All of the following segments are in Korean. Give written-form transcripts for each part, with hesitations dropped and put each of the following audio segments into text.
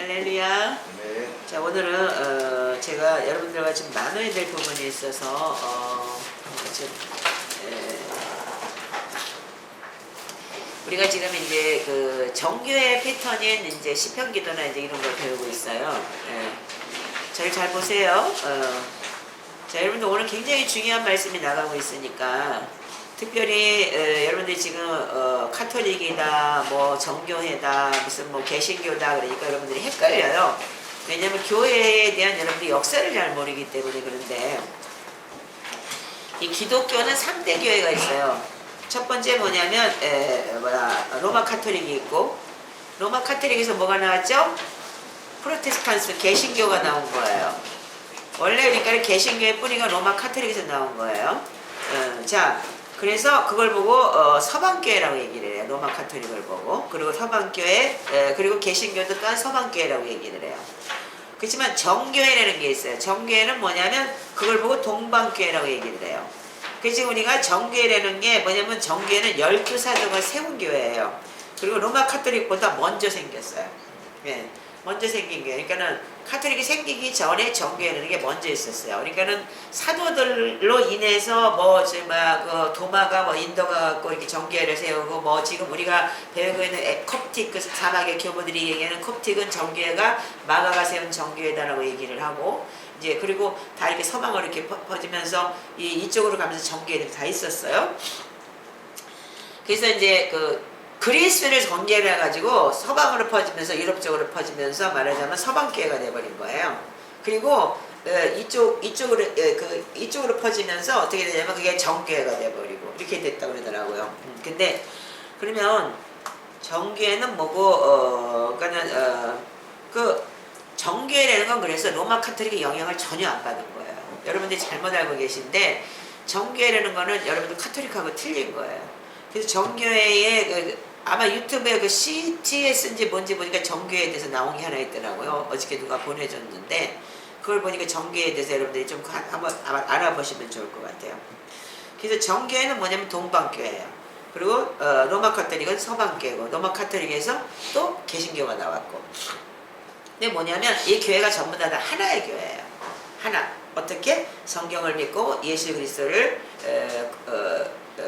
할렐루야. 네. 자, 오늘은 제가 여러분들과 좀 나눠야 될 부분이 있어서 좀, 우리가 지금 이제 그 정교의 패턴인 이제 시편 기도나 이제 이런 걸 배우고 있어요. 저를 잘 보세요. 자, 여러분들 오늘 굉장히 중요한 말씀이 나가고 있으니까 특별히 여러분들이 지금 카톨릭이다, 뭐 정교회다, 무슨 뭐 개신교다 그러니까 여러분들이 헷갈려요. 왜냐면 교회에 대한 여러분들이 역사를 잘 모르기 때문에. 그런데 이 기독교는 3대 교회가 있어요. 첫 번째 뭐냐면 로마 카톨릭이 있고, 로마 카톨릭에서 뭐가 나왔죠? 프로테스탄트 개신교가 나온 거예요. 원래 그러니까 개신교의 뿌리가 로마 카톨릭에서 나온 거예요. 자, 그래서 그걸 보고 서방교회라고 얘기를 해요. 로마 카톨릭을 보고. 그리고 서방교회, 그리고 개신교도 또한 서방교회라고 얘기를 해요. 그렇지만 정교회라는 게 있어요. 정교회는 뭐냐면 그걸 보고 동방교회라고 얘기를 해요. 그래서 우리가 정교회라는 게 뭐냐면 정교회는 12사도가 세운 교회예요. 그리고 로마 카톨릭보다 먼저 생겼어요. 예. 먼저 생긴 게, 그러니까는 카톨릭이 생기기 전에 정교회라는 게 먼저 있었어요. 그러니까는 사도들로 인해서 그 도마가 인도가 갖고 이렇게 정교회를 세우고 지금 우리가 배우고 있는 콥틱 그 사막의 교부들이 얘기하는 콥틱은 정교회가 마가가 세운 정교회다라고 얘기를 하고, 이제 그리고 다 이렇게 서방으로 이렇게 퍼지면서 이쪽으로 가면서 정교회들이 다 있었어요. 그래서 이제 그리스를 전개를 해가지고 서방으로 퍼지면서 유럽 쪽으로 퍼지면서 말하자면 서방교회가 돼버린 거예요. 그리고 이쪽으로 퍼지면서 어떻게 되냐면 그게 정교회가 돼버리고 이렇게 됐다고 그러더라고요. 근데 그러면 정교회는 뭐고 그 정교회라는 건 그래서 로마 카톨릭의 영향을 전혀 안 받은 거예요. 여러분들이 잘못 알고 계신데 정교회라는 거는 여러분들 카톨릭하고 틀린 거예요. 그래서 정교회에 아마 유튜브에 그 CTS인지 뭔지 보니까 정교회에 대해서 나온 게 하나 있더라고요. 어저께 누가 보내줬는데 그걸 보니까 정교회에 대해서 여러분들이 좀 한번 알아보시면 좋을 것 같아요. 그래서 정교회는 뭐냐면 동방교회예요. 그리고 로마 카톨릭은 서방교회고, 로마 카톨릭에서 또 개신교가 나왔고. 근데 뭐냐면 이 교회가 전부 다 하나의 교회예요. 하나. 어떻게? 성경을 믿고 예수 그리스도를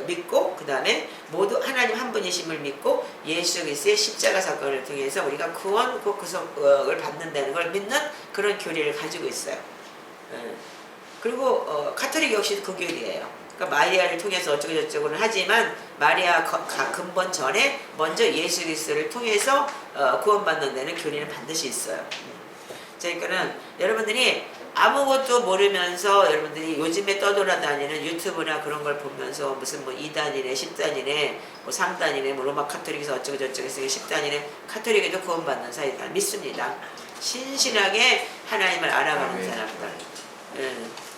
믿고, 그 다음에 모두 하나님 한 분이심을 믿고 예수 그리스도의 십자가 사건을 통해서 우리가 구원, 구속을 받는다는 걸 믿는 그런 교리를 가지고 있어요. 그리고 카톨릭 역시도 그 교리예요. 그러니까 마리아를 통해서 어쩌고저쩌고는 하지만 마리아 근본 전에 먼저 예수 그리스도를 통해서 구원받는다는 교리는 반드시 있어요. 그러니까는 여러분들이 아무것도 모르면서 여러분들이 요즘에 떠돌아다니는 유튜브나 그런 걸 보면서 무슨 2단이네 10단이네 3단이네 로마 카톨릭에서 어쩌고저쩌고 해서 10단이네 카톨릭에도 구원받는 사이다 믿습니다. 신실하게 하나님을 알아가는 사람들.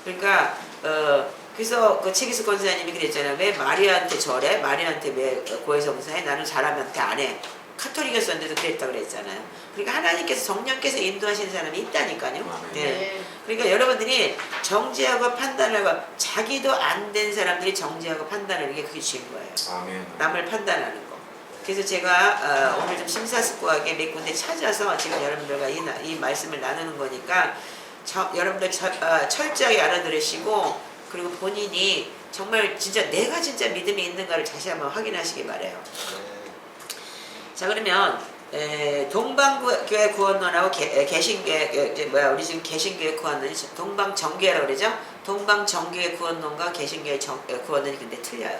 그러니까 그래서 그 체기스 권사님이 그랬잖아요. 왜 마리아한테 절해? 마리아한테 왜 고해서 무사해? 나는 사람한테 안 해. 카톨릭이었는데도 그랬다고 그랬잖아요. 그러니까 하나님께서 성령께서 인도하시는 사람이 있다니까요. 네. 그러니까 여러분들이 정죄하고 판단하고 자기도 안 된 사람들이 정죄하고 판단하는 게 그게 죄인 거예요. 아멘. 남을 판단하는 거. 그래서 제가 오늘 좀 심사숙고하게 몇 군데 찾아서 지금 여러분들과 이 말씀을 나누는 거니까 여러분들 철저하게 알아들으시고, 그리고 본인이 정말 진짜 내가 진짜 믿음이 있는가를 다시 한번 확인하시기 바래요. 자, 그러면 동방교회 구원론하고 개신교회 우리 지금 개신교회 구원론이 동방정교회라고 그러죠. 동방정교회 구원론과 개신교회 구원론이 근데 틀려요.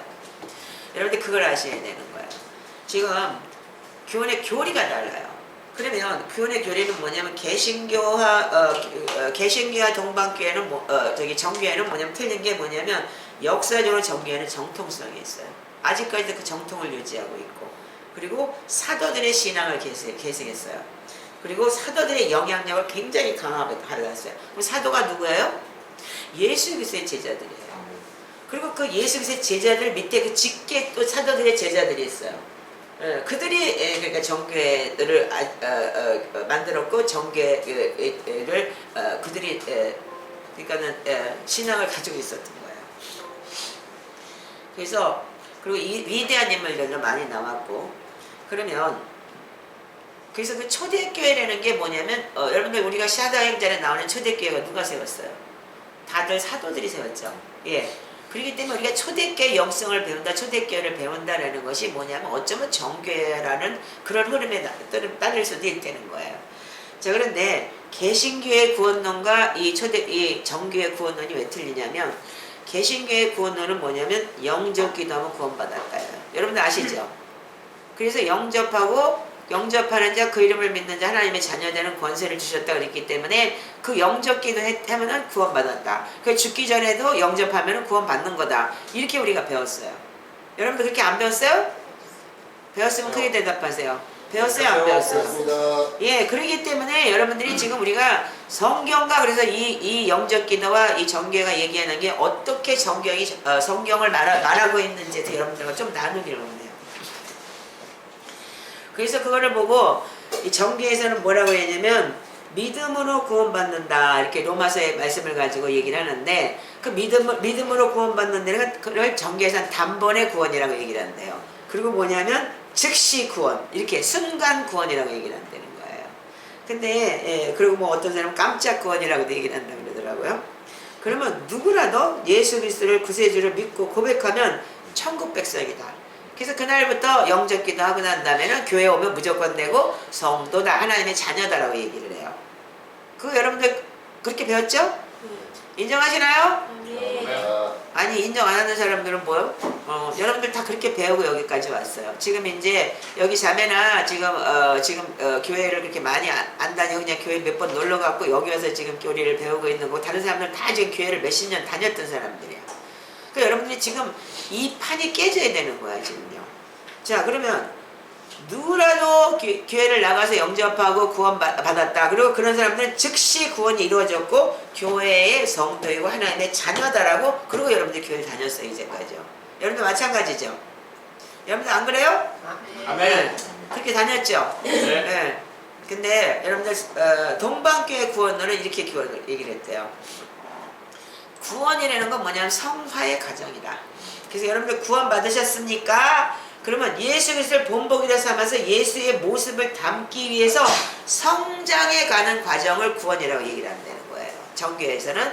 여러분들 그걸 아셔야 되는 거예요. 지금 교원의 교리가 달라요. 그러면 교원의 교리는 뭐냐면 개신교와 동방교회는 정교회는 뭐냐면 틀린 게 뭐냐면 역사적으로 정교회는 정통성이 있어요. 아직까지도 그 정통을 유지하고 있고, 그리고 사도들의 신앙을 계승했어요. 그리고 사도들의 영향력을 굉장히 강하게 발랐어요. 그럼 사도가 누구예요? 예수 그리스도의 제자들이에요. 그리고 그 예수 그리스도의 제자들 밑에 그 직계 또 사도들의 제자들이 있어요. 그들이 그러니까 정교회를 만들었고, 정교회를 그들이 그러니까는 신앙을 가지고 있었던 거예요. 그래서 그리고 이 위대한 인물들도 많이 나왔고, 그러면 그래서 그 초대교회라는 게 뭐냐면 여러분들 우리가 사도행전에 나오는 초대교회가 누가 세웠어요? 다들 사도들이 세웠죠. 예. 그렇기 때문에 우리가 초대교회 영성을 배운다, 초대교회를 배운다라는 것이 뭐냐면 어쩌면 정교회라는 그런 흐름에 따를 수도 있다는 거예요. 자, 그런데 개신교회 구원론과 이 정교회 구원론이 왜 틀리냐면 개신교회 구원론은 뭐냐면 영접 기도하면 구원받았다요. 여러분들 아시죠? 그래서 영접하는 자, 그 이름을 믿는 자 하나님의 자녀되는 권세를 주셨다 그랬기 때문에 그 영접 기도하면은 구원받았다. 그 죽기 전에도 영접하면은 구원받는 거다. 이렇게 우리가 배웠어요. 여러분들 그렇게 안 배웠어요? 배웠으면 크게 대답하세요. 배웠어요? 안 배웠어요? 예, 그렇기 때문에 여러분들이 지금 우리가 성경과 그래서 이 영접 기도와 이 정교회가 얘기하는 게 어떻게 성경을 말하고 있는지 여러분들과 좀 나누기를 원해요. 그래서 그거를 보고 이 정교에서는 뭐라고 했냐면 믿음으로 구원받는다 이렇게 로마서의 말씀을 가지고 얘기를 하는데 그 믿음으로 구원받는 데는 그걸 정교에서는 단번에 구원이라고 얘기를 한대요. 그리고 뭐냐면 즉시 구원 이렇게 순간 구원이라고 얘기를 한다는 거예요. 근데 예, 그리고 뭐 어떤 사람은 깜짝 구원이라고도 얘기를 한다고 그러더라고요. 그러면 누구라도 예수 그리스도를 구세주를 믿고 고백하면 천국 백성이다. 그래서 그날부터 영접기도 하고 난 다음에는 교회 오면 무조건 되고 성도다 하나님의 자녀다라고 얘기를 해요. 그거 여러분들 그렇게 배웠죠? 인정하시나요? 네. 아니 인정 안 하는 사람들은 뭐요? 여러분들 다 그렇게 배우고 여기까지 왔어요. 지금 이제 여기 자매나 지금 교회를 그렇게 많이 안 다니고 그냥 교회 몇 번 놀러 갔고 여기 와서 지금 교리를 배우고 있는 거 다른 사람들은 다 지금 교회를 몇십 년 다녔던 사람들이야. 그러니까 여러분들이 지금 이 판이 깨져야 되는 거야 지금요. 자, 그러면 누구라도 교회를 나가서 영접하고 구원받았다. 그리고 그런 사람들은 즉시 구원이 이루어졌고 교회의 성도이고 하나님의 자녀다라고. 그리고 여러분들 교회를 다녔어요 이제까지요. 여러분들 마찬가지죠. 여러분들 안 그래요? 아멘. 그렇게 다녔죠. 네. 네. 근데 여러분들 동방교회 구원론은 이렇게 얘기를 했대요. 구원이라는 건 뭐냐면 성화의 과정이다. 그래서 여러분들 구원 받으셨습니까? 그러면 예수 그리스도를 본보기로 삼아서 예수의 모습을 담기 위해서 성장해 가는 과정을 구원이라고 얘기를 한다는 거예요. 정교회에서는.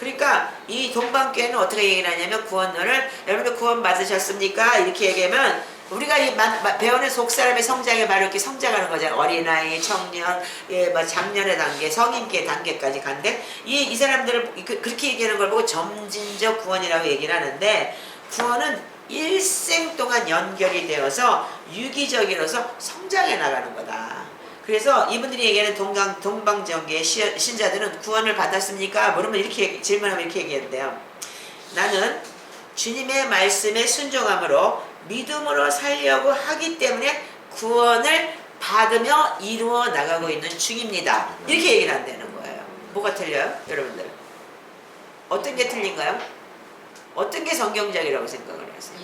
그러니까 이 동방교회는 어떻게 얘기를 하냐면 구원론을 여러분들 구원 받으셨습니까? 이렇게 얘기하면 우리가 이 배우는 속사람의 성장에 바로 이렇게 성장하는 거잖아요. 어린아이, 청년, 예, 장년의 단계, 성인계 단계까지 간데 이 사람들을 그렇게 얘기하는 걸 보고 점진적 구원이라고 얘기를 하는데 구원은 일생 동안 연결이 되어서 유기적으로서 성장해 나가는 거다. 그래서 이분들이 얘기하는 동방정교의 신자들은 구원을 받았습니까? 물으면 이렇게 질문하면 이렇게 얘기한대요. 나는 주님의 말씀에 순종함으로 믿음으로 살려고 하기 때문에 구원을 받으며 이루어 나가고 있는 중입니다. 이렇게 얘기를 한다는 거예요. 뭐가 틀려요? 여러분들 어떤 게 틀린가요? 어떤 게 성경적이라고 생각을 하세요?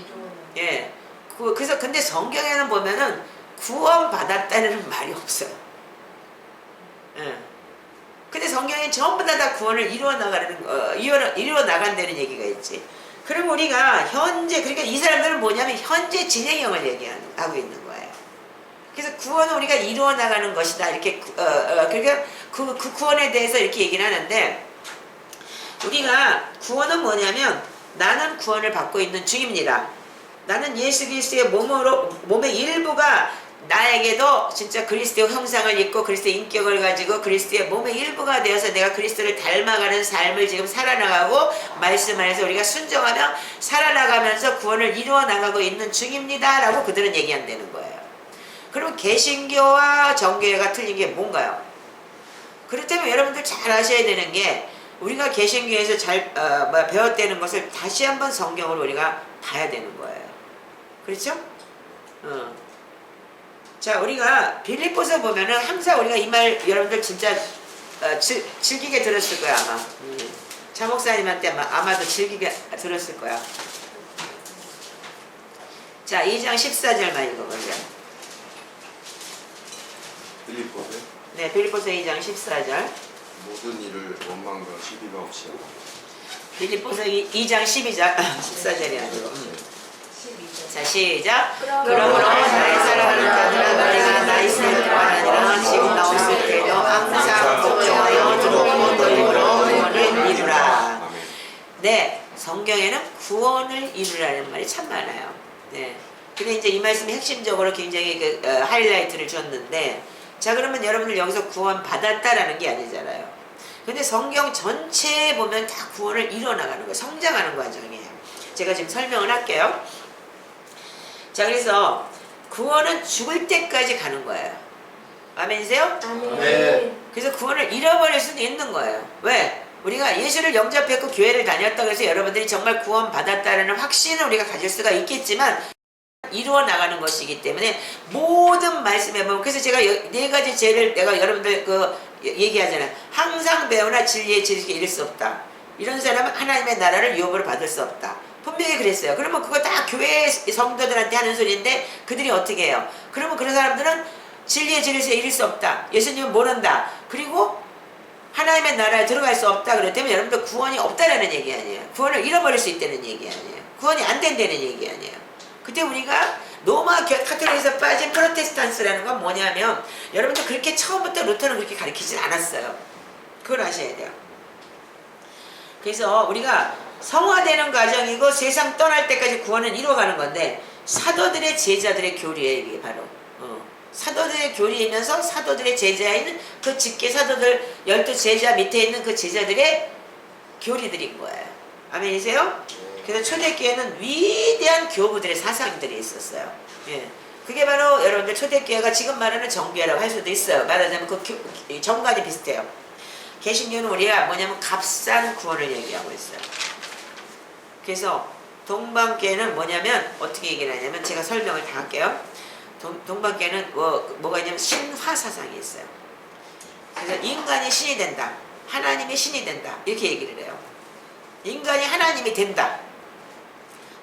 예. 그래서 근데 성경에는 보면은 구원 받았다는 말이 없어요. 예. 근데 성경에 전부 다 구원을 이루어 나간다는 얘기가 있지. 그럼 우리가 현재, 그러니까 이 사람들은 뭐냐면 현재 진행형을 얘기하고 있는 거예요. 그래서 구원은 우리가 이루어 나가는 것이다. 이렇게, 그러니까 그 구원에 대해서 이렇게 얘기를 하는데, 우리가 구원은 뭐냐면, 나는 구원을 받고 있는 중입니다. 나는 예수 그리스도의 몸의 일부가 나에게도 진짜 그리스도의 형상을 입고 그리스도의 인격을 가지고 그리스도의 몸의 일부가 되어서 내가 그리스도를 닮아가는 삶을 지금 살아나가고 말씀 안에서 우리가 순종하며 살아나가면서 구원을 이루어 나가고 있는 중입니다 라고 그들은 얘기한다는 거예요. 그럼 개신교와 정교회가 틀린 게 뭔가요? 그렇다면 여러분들 잘 아셔야 되는 게 우리가 개신교에서 잘 배웠다는 것을 다시 한번 성경으로 우리가 봐야 되는 거예요. 그렇죠? 자, 우리가 빌립보서 보면은 항상 우리가 이 말 여러분들 진짜 즐기게 들었을 거야 아마. 차 목사님한테 아마도 즐기게 들었을 거야. 자, 2장 14절만 읽어보세요. 빌립보서요? 네, 빌립보서 2장 14절. 모든 일을 원망과 시비가 없이 하고 빌립보서 2장 12절 14절이 아니고 자 시작. 그러므로 나의 사랑하는 자들아 너희가 나 있을 때가 아니라 지금 나 없을 때도 항상 걱정하여 두렵고 떨림으로 구원을 이루라. 아멘. 네, 성경에는 구원을 이루라는 말이 참 많아요. 네. 근데 이제 이 말씀이 핵심적으로 굉장히 하이라이트를 줬는데, 자 그러면 여러분들 여기서 구원 받았다라는 게 아니잖아요. 근데 성경 전체에 보면 다 구원을 이뤄나가는 거예요. 성장하는 과정이에요. 제가 지금 설명을 할게요. 자 그래서 구원은 죽을 때까지 가는 거예요. 아멘이세요? 네. 그래서 구원을 잃어버릴 수도 있는 거예요. 왜? 우리가 예수를 영접했고 교회를 다녔다고 해서 여러분들이 정말 구원 받았다는 확신을 우리가 가질 수가 있겠지만 이루어 나가는 것이기 때문에 모든 말씀에 보면, 그래서 제가 네 가지 죄를 내가 여러분들 얘기하잖아요. 항상 배우나 진리의 지식에 이를 수 없다. 이런 사람은 하나님의 나라를 유업으로 받을 수 없다. 분명히 그랬어요. 그러면 그거 다 교회 성도들한테 하는 소리인데 그들이 어떻게 해요? 그러면 그런 사람들은 진리의 지식에 이를 수 없다. 예수님은 모른다. 그리고 하나님의 나라에 들어갈 수 없다. 그랬다면 여러분들 구원이 없다라는 얘기 아니에요. 구원을 잃어버릴 수 있다는 얘기 아니에요. 구원이 안 된다는 얘기 아니에요. 그때 우리가 로마 카톨릭에서 빠진 프로테스탄스라는 건 뭐냐면, 여러분들 그렇게 처음부터 루터는 그렇게 가르치진 않았어요. 그걸 아셔야 돼요. 그래서 우리가 성화되는 과정이고 세상 떠날 때까지 구원은 이루어가는 건데, 사도들의 제자들의 교리예요. 이게 바로 사도들의 교리이면서 사도들의 제자인 그 직계 사도들 12제자 밑에 있는 그 제자들의 교리들인 거예요. 아멘이세요? 그래서 초대교회는 위대한 교부들의 사상들이 있었어요. 예. 그게 바로 여러분들 초대교회가 지금 말하는 정교회라고 할 수도 있어요. 말하자면 그 정관이 비슷해요. 개신교는 우리가 뭐냐면 값싼 구원을 얘기하고 있어요. 그래서 동방교회는 뭐냐면 어떻게 얘기를 하냐면, 제가 설명을 다 할게요. 동방교회는 뭐가 있냐면 신화 사상이 있어요. 그래서 인간이 신이 된다. 하나님이 신이 된다. 이렇게 얘기를 해요. 인간이 하나님이 된다.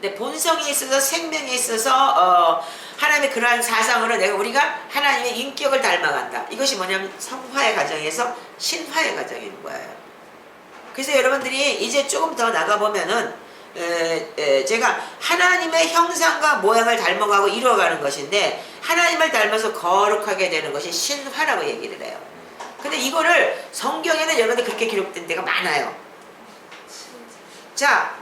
근데 본성에 있어서 생명에 있어서 하나님의 그러한 사상으로 우리가 하나님의 인격을 닮아간다. 이것이 뭐냐면 성화의 과정에서 신화의 과정인 거예요. 그래서 여러분들이 이제 조금 더 나가보면은 제가 하나님의 형상과 모양을 닮아가고 이루어가는 것인데, 하나님을 닮아서 거룩하게 되는 것이 신화라고 얘기를 해요. 근데 이거를 성경에는 여러분들 그렇게 기록된 데가 많아요. 자,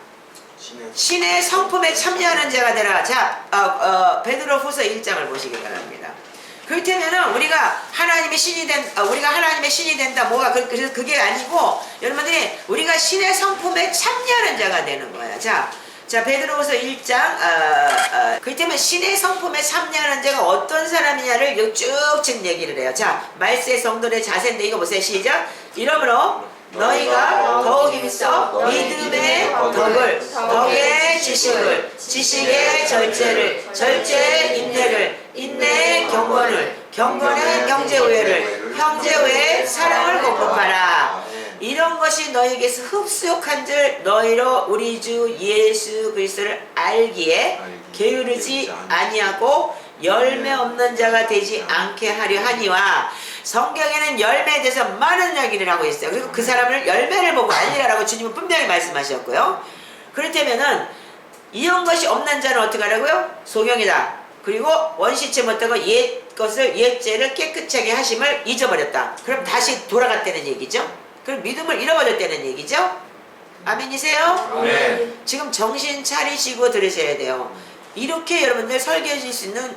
신의 성품에 참여하는 자가 되라. 자, 베드로후서 1장을 보시기 바랍니다. 그렇다면은 우리가 하나님의 신이 된다. 뭐가 그래서 그게 아니고, 여러분들이 우리가 신의 성품에 참여하는 자가 되는 거야. 자 베드로후서 1장. 그렇다면 신의 성품에 참여하는 자가 어떤 사람이냐를 쭉쭉 얘기를 해요. 자, 말세 성도의 자세인데 이거 보세요. 시작. 이러므로 너희가 더욱 힘써 믿음의 덕을, 덕의 지식을, 지식의 절제를, 절제의 인내를, 인내의 경건을, 경건의 형제우애를, 형제우애의 사랑을 공급하라. 이런 것이 너희에게서 흡수한 줄 너희로 우리 주 예수 그리스도를 알기에 게으르지 아니하고 열매 없는 자가 되지 않게 하려 하니와. 성경에는 열매에 대해서 많은 이야기를 하고 있어요. 그리고 그 사람을 열매를 보고 알리라라고 주님은 분명히 말씀하셨고요. 그렇다면은 이런 것이 없는 자는 어떻게 하라고요? 소경이다. 그리고 원시체 못하고 옛 죄를 깨끗하게 하심을 잊어버렸다. 그럼 다시 돌아갔다는 얘기죠. 그럼 믿음을 잃어버렸다는 얘기죠. 아멘이세요? 아멘. 지금 정신 차리시고 들으셔야 돼요. 이렇게 여러분들 설교해 줄 수 있는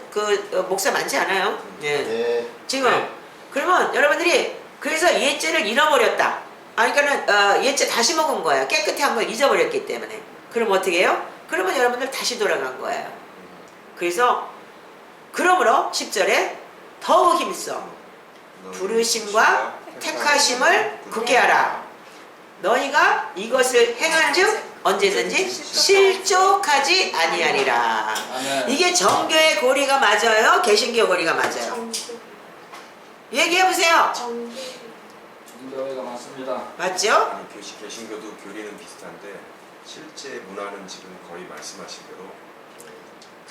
목사 많지 않아요? 네. 지금 그러면 여러분들이 그래서 옛죄를 잃어버렸다. 그러니까는 옛죄 다시 먹은 거예요. 깨끗이 한 걸 잊어버렸기 때문에. 그럼 어떻게 해요? 그러면 여러분들 다시 돌아간 거예요. 그래서 그러므로 10절에 더욱 힘써 부르심과 택하심을 굳게 하라. 너희가 이것을 행한즉 언제든지 실족하지 아니하리라. 이게 정교의 고리가 맞아요? 개신교 고리가 맞아요? 얘기해보세요. 정교회가 맞습니다. 맞죠? 아니, 개신교도 교리는 비슷한데 실제 문화는 지금 거의 말씀하신 대로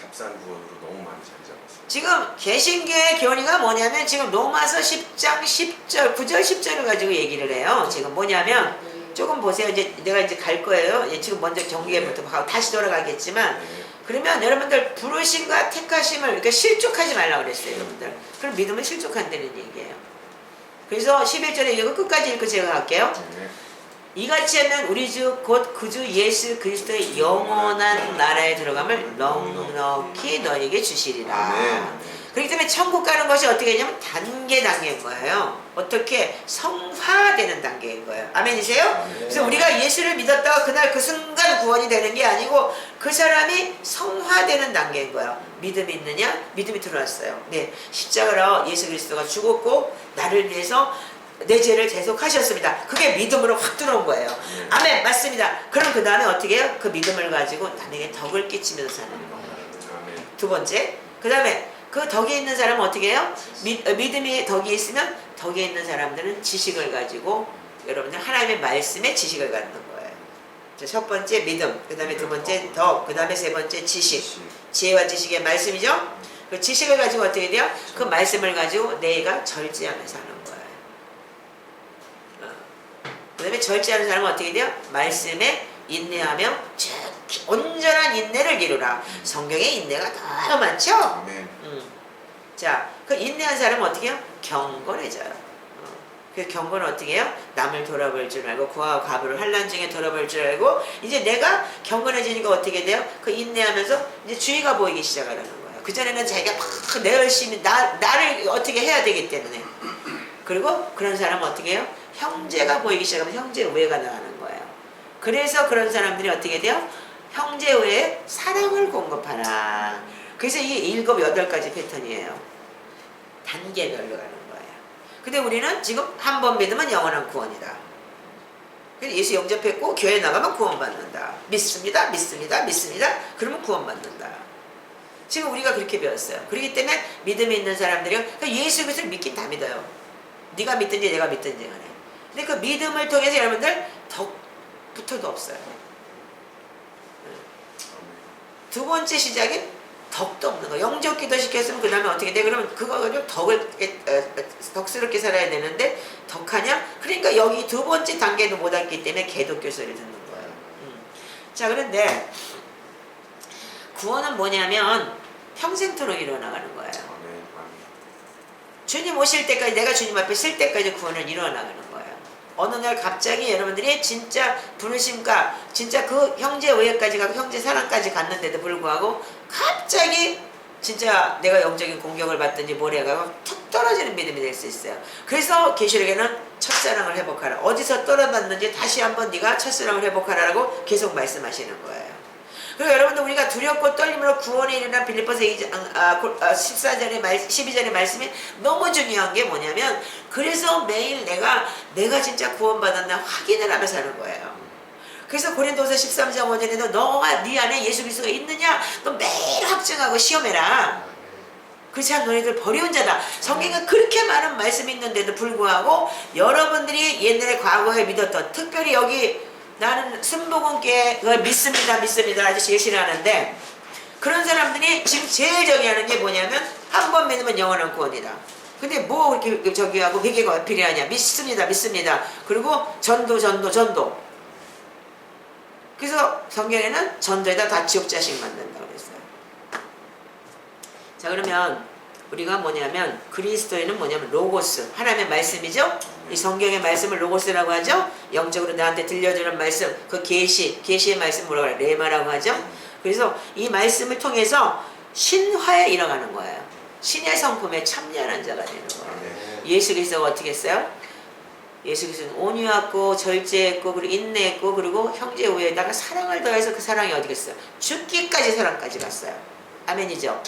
값싼 구원으로 너무 많이 잘 잡았어요. 지금 개신교의 교리가 뭐냐면 지금 로마서 10장 10절 9절 10절을 가지고 얘기를 해요. 지금 뭐냐면 조금 보세요. 이제 내가 이제 갈 거예요. 지금 먼저 정교회부터 하고 다시 돌아가겠지만 그러면 여러분들 부르심과 택하심을 이렇게 실족하지 말라고 그랬어요, 여러분들. 그럼 믿음은 실족한다는 얘기예요. 그래서 11절에 이거 끝까지 읽고 제가 갈게요. 네. 이같이 하면 우리 주 곧 그 주 예수 그리스도의 영원한 나라에 들어감을 넉넉히 너에게 주시리라. 아멘. 그렇기 때문에 천국 가는 것이 어떻게 되냐면 단계인 거예요. 어떻게 성화되는 단계인 거예요. 아멘이세요? 그래서 우리가 예수를 믿었다가 그날 그 순간 구원이 되는 게 아니고 그 사람이 성화되는 단계인 거예요. 믿음이 있느냐? 믿음이 들어왔어요. 네, 십자가로 예수 그리스도가 죽었고 나를 위해서 내 죄를 대속하셨습니다. 그게 믿음으로 확 들어온 거예요. 아멘, 맞습니다. 그럼 그 다음에 어떻게 해요? 그 믿음을 가지고 남에게 덕을 끼치면서 사는 거예요. 아멘. 두 번째, 그 다음에 그 덕에 있는 사람은 어떻게 해요? 믿음이 덕이 있으면 덕에 있는 사람들은 지식을 가지고 여러분들 하나님의 말씀에 지식을 갖는 거예요. 첫 번째 믿음, 그 다음에 두 번째 덕, 그 다음에 세 번째 지식. 지혜와 지식의 말씀이죠. 그 지식을 가지고 어떻게 돼요? 그 말씀을 가지고 내가 절제하며 사는 거예요. 그 다음에 절제하는 사람은 어떻게 돼요? 말씀에 인내하며 온전한 인내를 이루라. 성경에 인내가 너무 많죠? 아멘. 자, 그 인내한 사람은 어떻게 해요? 경건해져요. 그 경건은 어떻게 해요? 남을 돌아볼 줄 알고 구하고 가부를 환난 중에 돌아볼 줄 알고 이제 내가 경건해지니까 어떻게 돼요? 그 인내하면서 이제 주의가 보이기 시작하는 거예요. 그전에는 자기가 막 내 열심히 나를 어떻게 해야 되기 때문에 그리고 그런 사람은 어떻게 해요? 형제가 보이기 시작하면 형제 우애가 나가는 거예요. 그래서 그런 사람들이 어떻게 돼요? 형제 우애에 사랑을 공급하라. 그래서 이게 7, 8가지 패턴이에요. 단계별로 가는 거예요. 근데 우리는 지금 한 번 믿으면 영원한 구원이다. 예수 영접했고 교회 나가면 구원받는다. 믿습니다. 믿습니다. 믿습니다. 그러면 구원받는다. 지금 우리가 그렇게 배웠어요. 그렇기 때문에 믿음이 있는 사람들이 예수 그리스도를 믿긴 다 믿어요. 네가 믿든지 내가 믿든지 간에. 근데 그 믿음을 통해서 여러분들 덕부터도 없어요. 두 번째 시작이 덕도 없는 거. 영접 기도 시켰으면 그 다음에 어떻게 돼? 그러면 그거 가지고 덕스럽게 살아야 되는데 덕하냐? 그러니까 여기 두 번째 단계도 못 왔기 때문에 개독교 소리를 듣는 거예요. 자, 그런데 구원은 뭐냐면 평생토록 이루어나가는 거예요. 주님 오실 때까지 내가 주님 앞에 쓸 때까지 구원을 이루어나가는 거예요. 어느 날 갑자기 여러분들이 진짜 부르심과 진짜 그 형제 우애까지 가고 형제 사랑까지 갔는데도 불구하고 갑자기 진짜 내가 영적인 공격을 받든지 뭘 해가고 툭 떨어지는 믿음이 될 수 있어요. 그래서 계시록에는 첫사랑을 회복하라. 어디서 떨어졌는지 다시 한번 네가 첫사랑을 회복하라고 계속 말씀하시는 거예요. 그리고 여러분들 우리가 두렵고 떨림으로 구원에 이르는 빌립보서 14절의 12절의 말씀이 너무 중요한 게 뭐냐면 그래서 매일 내가 진짜 구원받았나 확인을 하며 사는 거예요. 그래서 고린도서 13장 5절에도 너가 네 안에 예수 그리스도가 있느냐 너 매일 확증하고 시험해라. 그렇지 않은 너희들 버려온 자다. 성경에 그렇게 많은 말씀이 있는데도 불구하고 여러분들이 옛날에 과거에 믿었던 특별히 여기 나는 순복음께 믿습니다 아주 제일 싫어하는데 그런 사람들이 지금 제일 정의하는 게 뭐냐면 한 번 믿으면 영원한 구원이다. 근데 뭐 이렇게 저기하고 회개가 필요하냐? 믿습니다. 그리고 전도. 그래서 성경에는 전도에다 다 지옥 자식 만든다고 그랬어요. 자, 그러면 우리가 뭐냐면 그리스도에는 뭐냐면 로고스 하나님의 말씀이죠. 이 성경의 말씀을 로고스라고 하죠. 영적으로 나한테 들려주는 말씀, 그 계시의 말씀 뭐라고 그래요? 레마라고 하죠. 그래서 이 말씀을 통해서 신화에 일어나는 거예요. 신의 성품에 참여하는 자가 되는 거예요. 예수 그리스도가 어떻게 했어요? 예수 그리스도는 온유하고 절제했고 그리고 인내했고 그리고 형제 우애에다가 사랑을 더해서 그 사랑이 어디 갔어요? 죽기까지 사랑까지 갔어요. 아멘이죠.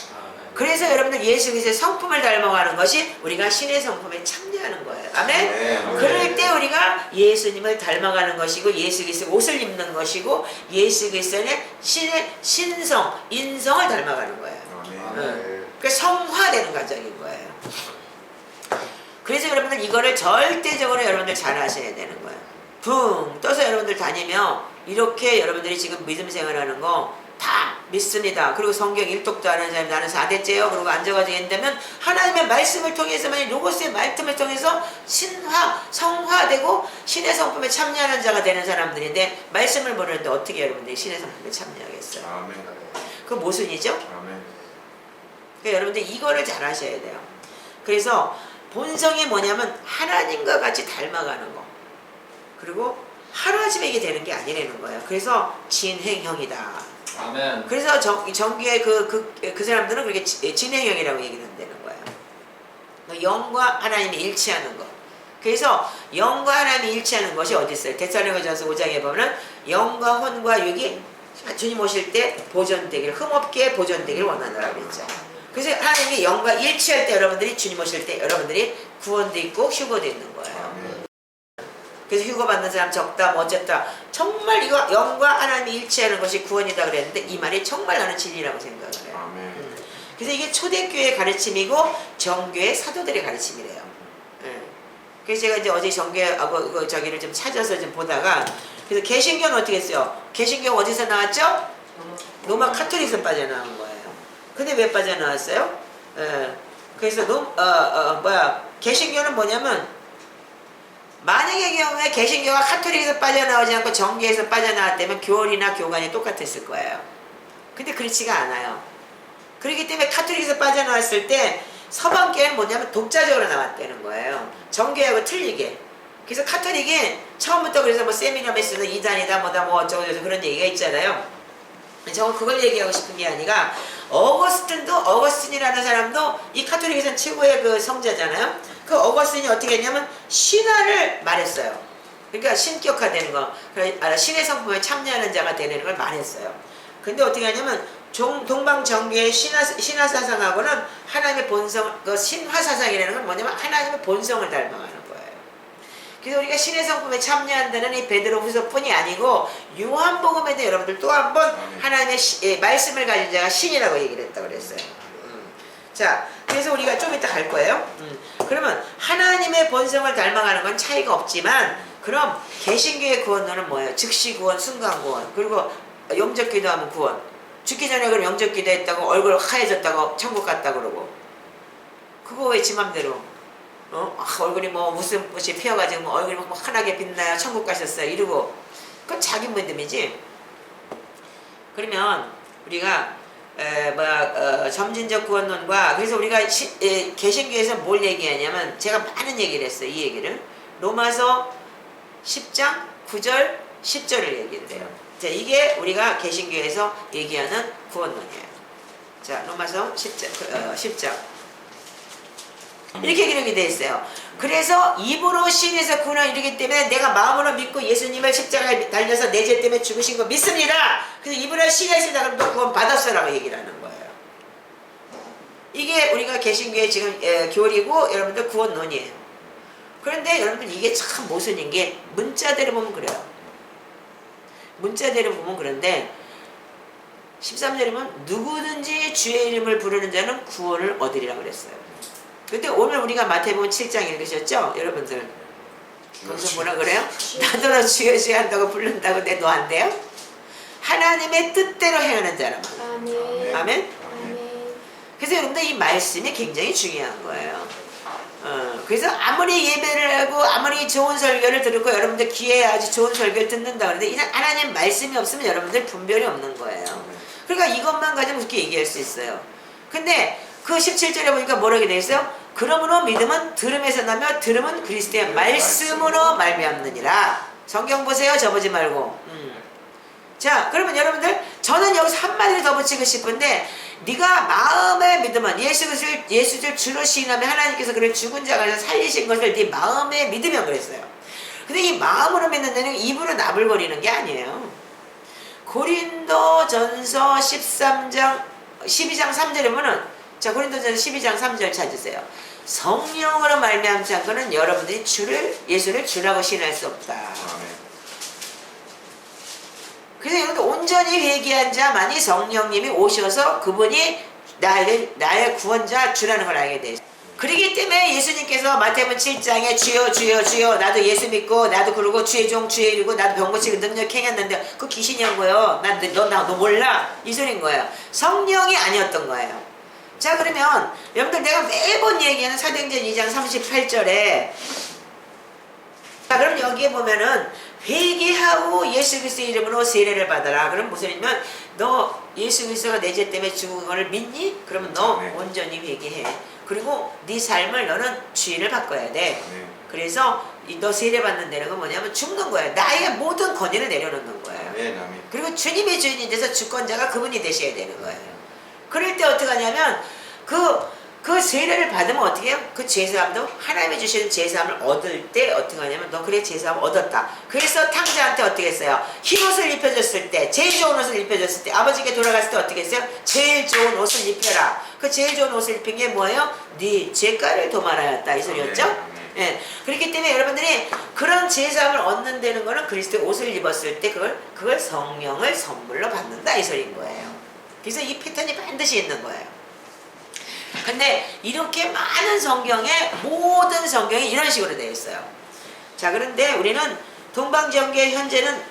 그래서 여러분들 예수 그리스도의 성품을 닮아가는 것이 우리가 신의 성품에 참여하는 거예요. 아멘? 그럴 때 우리가 예수님을 닮아가는 것이고 예수 그리스도의 옷을 입는 것이고 예수 그리스도의 신의 인성을 닮아가는 거예요. 그러니까 성화되는 과정인 거예요. 그래서 여러분들 이거를 절대적으로 여러분들 잘 하셔야 되는 거예요. 붕 떠서 여러분들 다니며 이렇게 여러분들이 지금 믿음 생활하는 거 다 믿습니다. 그리고 성경 1독도 안 하는 사람이 나는 4대째요. 그리고 앉아가지고 있다면 하나님의 말씀을 통해서만 로고스의 말씀을 통해서 성화되고 신의 성품에 참여하는 자가 되는 사람들인데 말씀을 모르는데 어떻게 여러분들이 신의 성품에 참여하겠어요? 그 모순이죠? 아멘. 그러니까 여러분들 이거를 잘 하셔야 돼요. 그래서 본성이 뭐냐면 하나님과 같이 닮아가는 거. 그리고 하루아침에 이게 되는 게 아니라는 거예요. 그래서 진행형이다. 아멘. 그래서 정규의 그 사람들은 그렇게 진행형이라고 얘기를 한다는 거예요. 영과 하나님이 일치하는 거. 그래서 영과 하나님이 일치하는 것이 어디 있어요? 데살로니가전서 5장에 보면 영과 혼과 육이 주님 오실 때 보존되기를 흠없게 보존되기를 원하노라고 그랬죠. 그래서 하나님이 영과 일치할 때 여러분들이 주님 오실 때 여러분들이 구원도 있고 휴거도 있는 거예요. 아멘. 그래서 휴거 받는 사람 적다 뭐 어쨌다 정말 이거 영과 하나님이 일치하는 것이 구원이다 그랬는데 이 말이 정말 나는 진리라고 생각을 해요. 아멘. 그래서 이게 초대교회의 가르침이고 정교회 사도들의 가르침이래요. 예. 그래서 제가 이제 어제 정교회하고 저기를 좀 찾아서 좀 보다가 그래서 개신교는 어떻게 했어요? 개신교 어디서 나왔죠? 로마 카톨릭에서 빠져나온 거예요. 근데 왜 빠져나왔어요? 예. 그래서 개신교는 뭐냐면 만약의 경우에 개신교가 카톨릭에서 빠져나오지 않고 정교에서 빠져나왔다면 교리나 교관이 똑같았을 거예요. 근데 그렇지가 않아요. 그렇기 때문에 카톨릭에서 빠져나왔을 때 서방교회는 뭐냐면 독자적으로 나왔다는 거예요. 정교하고 틀리게. 그래서 카톨릭이 처음부터 그래서 뭐 세미나 메시는 이단이다 뭐다 뭐 어쩌고 저쩌고 그런 얘기가 있잖아요. 저는 그걸 얘기하고 싶은 게 아니라 어거스틴이라는 사람도 이 카톨릭에서는 최고의 그 성자잖아요. 그 어거스틴이 어떻게 했냐면 신화를 말했어요. 그러니까 신격화되는 거, 신의 성품에 참여하는 자가 되는 걸 말했어요. 근데 어떻게 하냐면 동방정교의 신화 사상하고는 하나님의 본성, 그 신화 사상이라는 건 뭐냐면 하나님의 본성을 닮아가는 거예요. 그래서 우리가 신의 성품에 참여한다는 이 베드로후서뿐이 아니고 요한복음에도 여러분들 또 한 번 하나님의 말씀을 가진 자가 신이라고 얘기를 했다고 그랬어요. 자, 그래서 우리가 좀 이따 갈 거예요. 그러면 하나님의 본성을 닮아가는 건 차이가 없지만 그럼 개신교의 구원론은 뭐예요? 즉시 구원, 순간 구원, 그리고 영접 기도하면 구원. 죽기 전에 그럼 영접 기도했다고 얼굴 하얘졌다고 천국 갔다 그러고 그거 왜 지 맘대로 얼굴이 뭐 무슨 꽃이 피어가지고 뭐 얼굴이 뭐 환하게 빛나요 천국 가셨어요 이러고 그건 자기 믿음이지. 그러면 우리가 점진적 구원론과 그래서 우리가 개신교에서 뭘 얘기하냐면 제가 많은 얘기를 했어요. 이 얘기를 로마서 10장 9절 10절을 얘기를 해요. 자, 이게 우리가 개신교에서 얘기하는 구원론이에요. 자, 로마서 10장 이렇게 기록이 되어 있어요. 그래서 입으로 신에서 구원을 이루기 때문에 내가 마음으로 믿고 예수님을 십자가에 달려서 내 죄 때문에 죽으신 거 믿습니다. 그래서 입으로 신에서 그럼 너 구원 받았어라고 얘기를 하는 거예요. 이게 우리가 개신교의 지금 교리고 여러분들 구원론이에요. 그런데 여러분들 이게 참 모순인 게 문자대로 보면 그래요. 문자대로 보면 그런데 13절에 보면 누구든지 주의 이름을 부르는 자는 구원을 얻으리라고 그랬어요. 근데 오늘 우리가 마태복음 7장 읽으셨죠? 여러분들 거기서 뭐라 그래요? 나도 너 주여 주여 한다고 부른다고 내 너 안 돼요? 하나님의 뜻대로 행하는 자라만. 아멘. 아멘? 아멘. 그래서 여러분들 이 말씀이 굉장히 중요한 거예요. 그래서 아무리 예배를 하고 아무리 좋은 설교를 들고 여러분들 귀에 아주 좋은 설교를 듣는다 그러는데 이 하나님 말씀이 없으면 여러분들 분별이 없는 거예요. 그러니까 이것만 가지고 그렇게 얘기할 수 있어요. 근데 그 17절에 보니까 뭐라고 되어 있어요? 그러므로 믿음은 들음에서 나며 들음은 그리스도의 말씀으로 말미암느니라. 성경 보세요. 접어지 말고. 자, 그러면 여러분들 저는 여기서 한마디를 더 붙이고 싶은데 네가 마음의 믿음은 예수를 주로 시인하면 하나님께서 그를 죽은 자 가운데서 살리신 것을 네 마음에 믿으면 그랬어요. 근데 이 마음으로 믿는다는 입으로 나불거리는 게 아니에요. 고린도전서 12장 3절에 보면 자, 고린도전서 12장 3절 찾으세요. 성령으로 말미암지 않고는 여러분들이 예수를 주라고 시인할 수 없다. 아멘. 그래서 여러분들 온전히 회개한 자만이 성령님이 오셔서 그분이 나의 구원자 주라는 걸 알게 돼 있어요. 그렇기 때문에 예수님께서 마태복음 7장에 주여 주여 주여 나도 예수 믿고 나도 그러고 주의 종 주의 이루고 나도 병 고치고 능력 행했는데 그 귀신이란 거예요. 너 몰라? 이 소리인 거예요. 성령이 아니었던 거예요. 자, 그러면 여러분들 내가 매번 얘기하는 사도행전 2장 38절에 자, 그럼 여기에 보면은 회개하고 예수 그리스도의 이름으로 세례를 받아라. 그럼 무슨 의미냐면 너 예수 그리스도가 내 죄 때문에 죽은 걸 믿니? 그러면 너 네. 온전히 회개해. 그리고 네 삶을 너는 주의를 바꿔야 돼. 네. 그래서 너 세례 받는다는 건 뭐냐면 죽는 거야. 나의 모든 권위를 내려놓는 거예요. 아멘. 그리고 주님의 주인이 돼서 주권자가 그분이 되셔야 되는 거예요. 그럴 때 어떻게 하냐면 그 세례를 받으면 어떻게 해요? 그 제사함도 하나님이 주시는 제사함을 얻을 때 어떻게 하냐면 너 그래 제사함을 얻었다. 그래서 탕자한테 어떻게 했어요? 흰 옷을 입혀줬을 때, 제일 좋은 옷을 입혀줬을 때, 아버지께 돌아갔을 때 어떻게 했어요? 제일 좋은 옷을 입혀라. 그 제일 좋은 옷을 입힌 게 뭐예요? 네 죄가를 도말하였다 이 소리였죠? 예. 그렇기 때문에 여러분들이 그런 제사함을 얻는다는 거는 그리스도의 옷을 입었을 때 그걸 성령을 선물로 받는다 이 소리인 거예요. 그래서 이 패턴이 반드시 있는 거예요. 근데 이렇게 많은 성경에 모든 성경이 이런 식으로 되어 있어요. 자, 그런데 우리는 동방정교회 현재는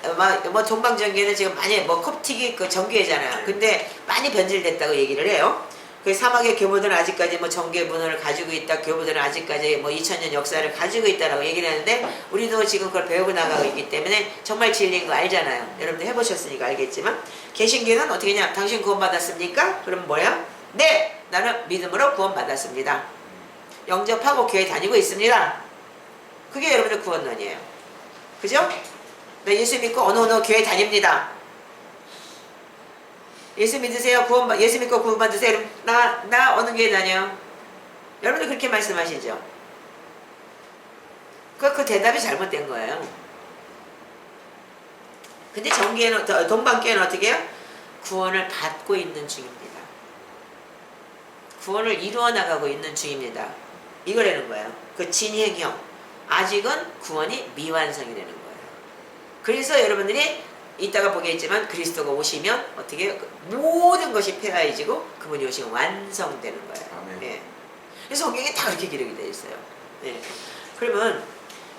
뭐 동방정교회는 지금 많이 뭐 콥틱이 그 정교회잖아요. 근데 많이 변질됐다고 얘기를 해요. 그 사막의 교보들은 아직까지 뭐 정교회 문화를 가지고 있다. 교보들은 아직까지 뭐 2000년 역사를 가지고 있다라고 얘기를 하는데 우리도 지금 그걸 배우고 나가고 있기 때문에 정말 진리인 거 알잖아요. 여러분들 해보셨으니까 알겠지만 개신교는 어떻게 냐 당신 구원받았습니까? 그럼 뭐야? 네! 나는 믿음으로 구원받았습니다. 영접하고 교회 다니고 있습니다. 그게 여러분들 구원론이에요. 그죠? 나 예수 믿고 어느 교회 다닙니다. 예수 믿으세요? 예수 믿고 구원받으세요? 나 어느 교회 다녀? 여러분들 그렇게 말씀하시죠? 그 대답이 잘못된 거예요. 근데 정교회는, 동방교회는 어떻게 해요? 구원을 받고 있는 중입니다. 구원을 이루어 나가고 있는 중입니다. 이거라는 거예요. 그 진행형. 아직은 구원이 미완성이 되는 거예요. 그래서 여러분들이 이따가 보겠지만 그리스도가 오시면 어떻게 해요? 모든 것이 폐하해지고 그분이 오시면 완성되는 거예요. 아멘. 예. 그래서 성경에 다 그렇게 기록이 되어 있어요. 예. 그러면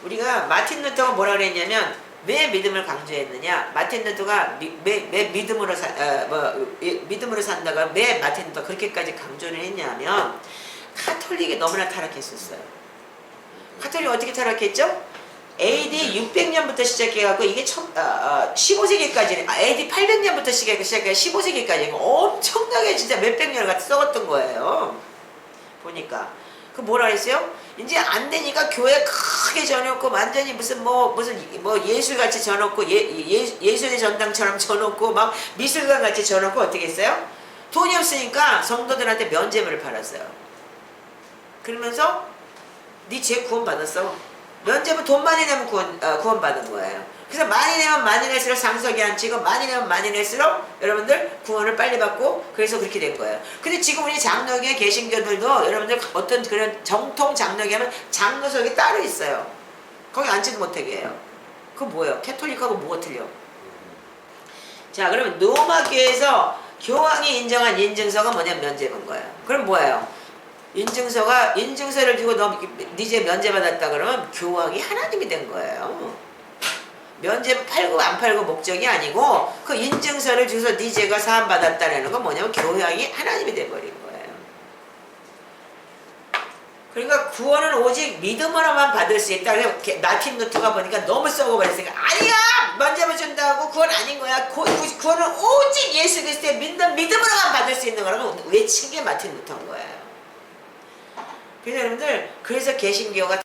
우리가 마틴 루터가 뭐라 그랬냐면 왜 믿음을 강조했느냐? 마틴 루터가 왜 믿음으로 믿음으로 산다가 왜 마틴 루터가 그렇게까지 강조를 했냐면 카톨릭이 너무나 타락했었어요. 카톨릭이 어떻게 타락했죠? AD 600년부터 시작해갖고 이게 15세기까지는 AD 800년부터 시작해 15세기까지 엄청나게 진짜 몇백 년을 같이 썩었던 거예요. 보니까 그 뭐라 했어요? 이제 안 되니까 교회 크게 져놓고 완전히 무슨 예술같이 져놓고 예술의 전당처럼 져놓고 막 미술관 같이 져놓고 어떻게 했어요? 돈이 없으니까 성도들한테 면죄부를 팔았어요. 그러면서 네 죄 구원 받았어. 면죄부 돈 많이 내면 구원 받은 거예요. 그래서 많이 내면 많이 낼수록 상속이 안 치고 많이 내면 많이 낼수록 여러분들 구원을 빨리 받고 그래서 그렇게 된 거예요. 근데 지금 우리 장로교회 개신교들도 여러분들 어떤 그런 정통 장로교회 하면 장로석이 따로 있어요. 거기 앉지도 못하게 해요. 그거 뭐예요? 캐톨릭하고 뭐가 틀려? 자, 그러면 로마교회에서 교황이 인정한 인증서가 뭐냐면 면죄부인 거예요. 그럼 뭐예요? 인증서를 주고 너 이제 면죄받았다 그러면 교황이 하나님이 된 거예요. 면죄부 팔고 안 팔고 목적이 아니고 그 인증서를 주서 네 죄가 사함 받았다라는 건 뭐냐면 교황이 하나님이 돼버린 거예요. 그러니까 구원은 오직 믿음으로만 받을 수 있다. 그래서 마틴 루터가 보니까 너무 썩어버렸으니까 아니야! 면죄부 준다고 구원 아닌 거야. 구원은 오직 예수 그리스도의 믿음으로만 받을 수 있는 거라고 외친 게 마틴 루터인 거예요. 그래서 여러분들 그래서 개신교가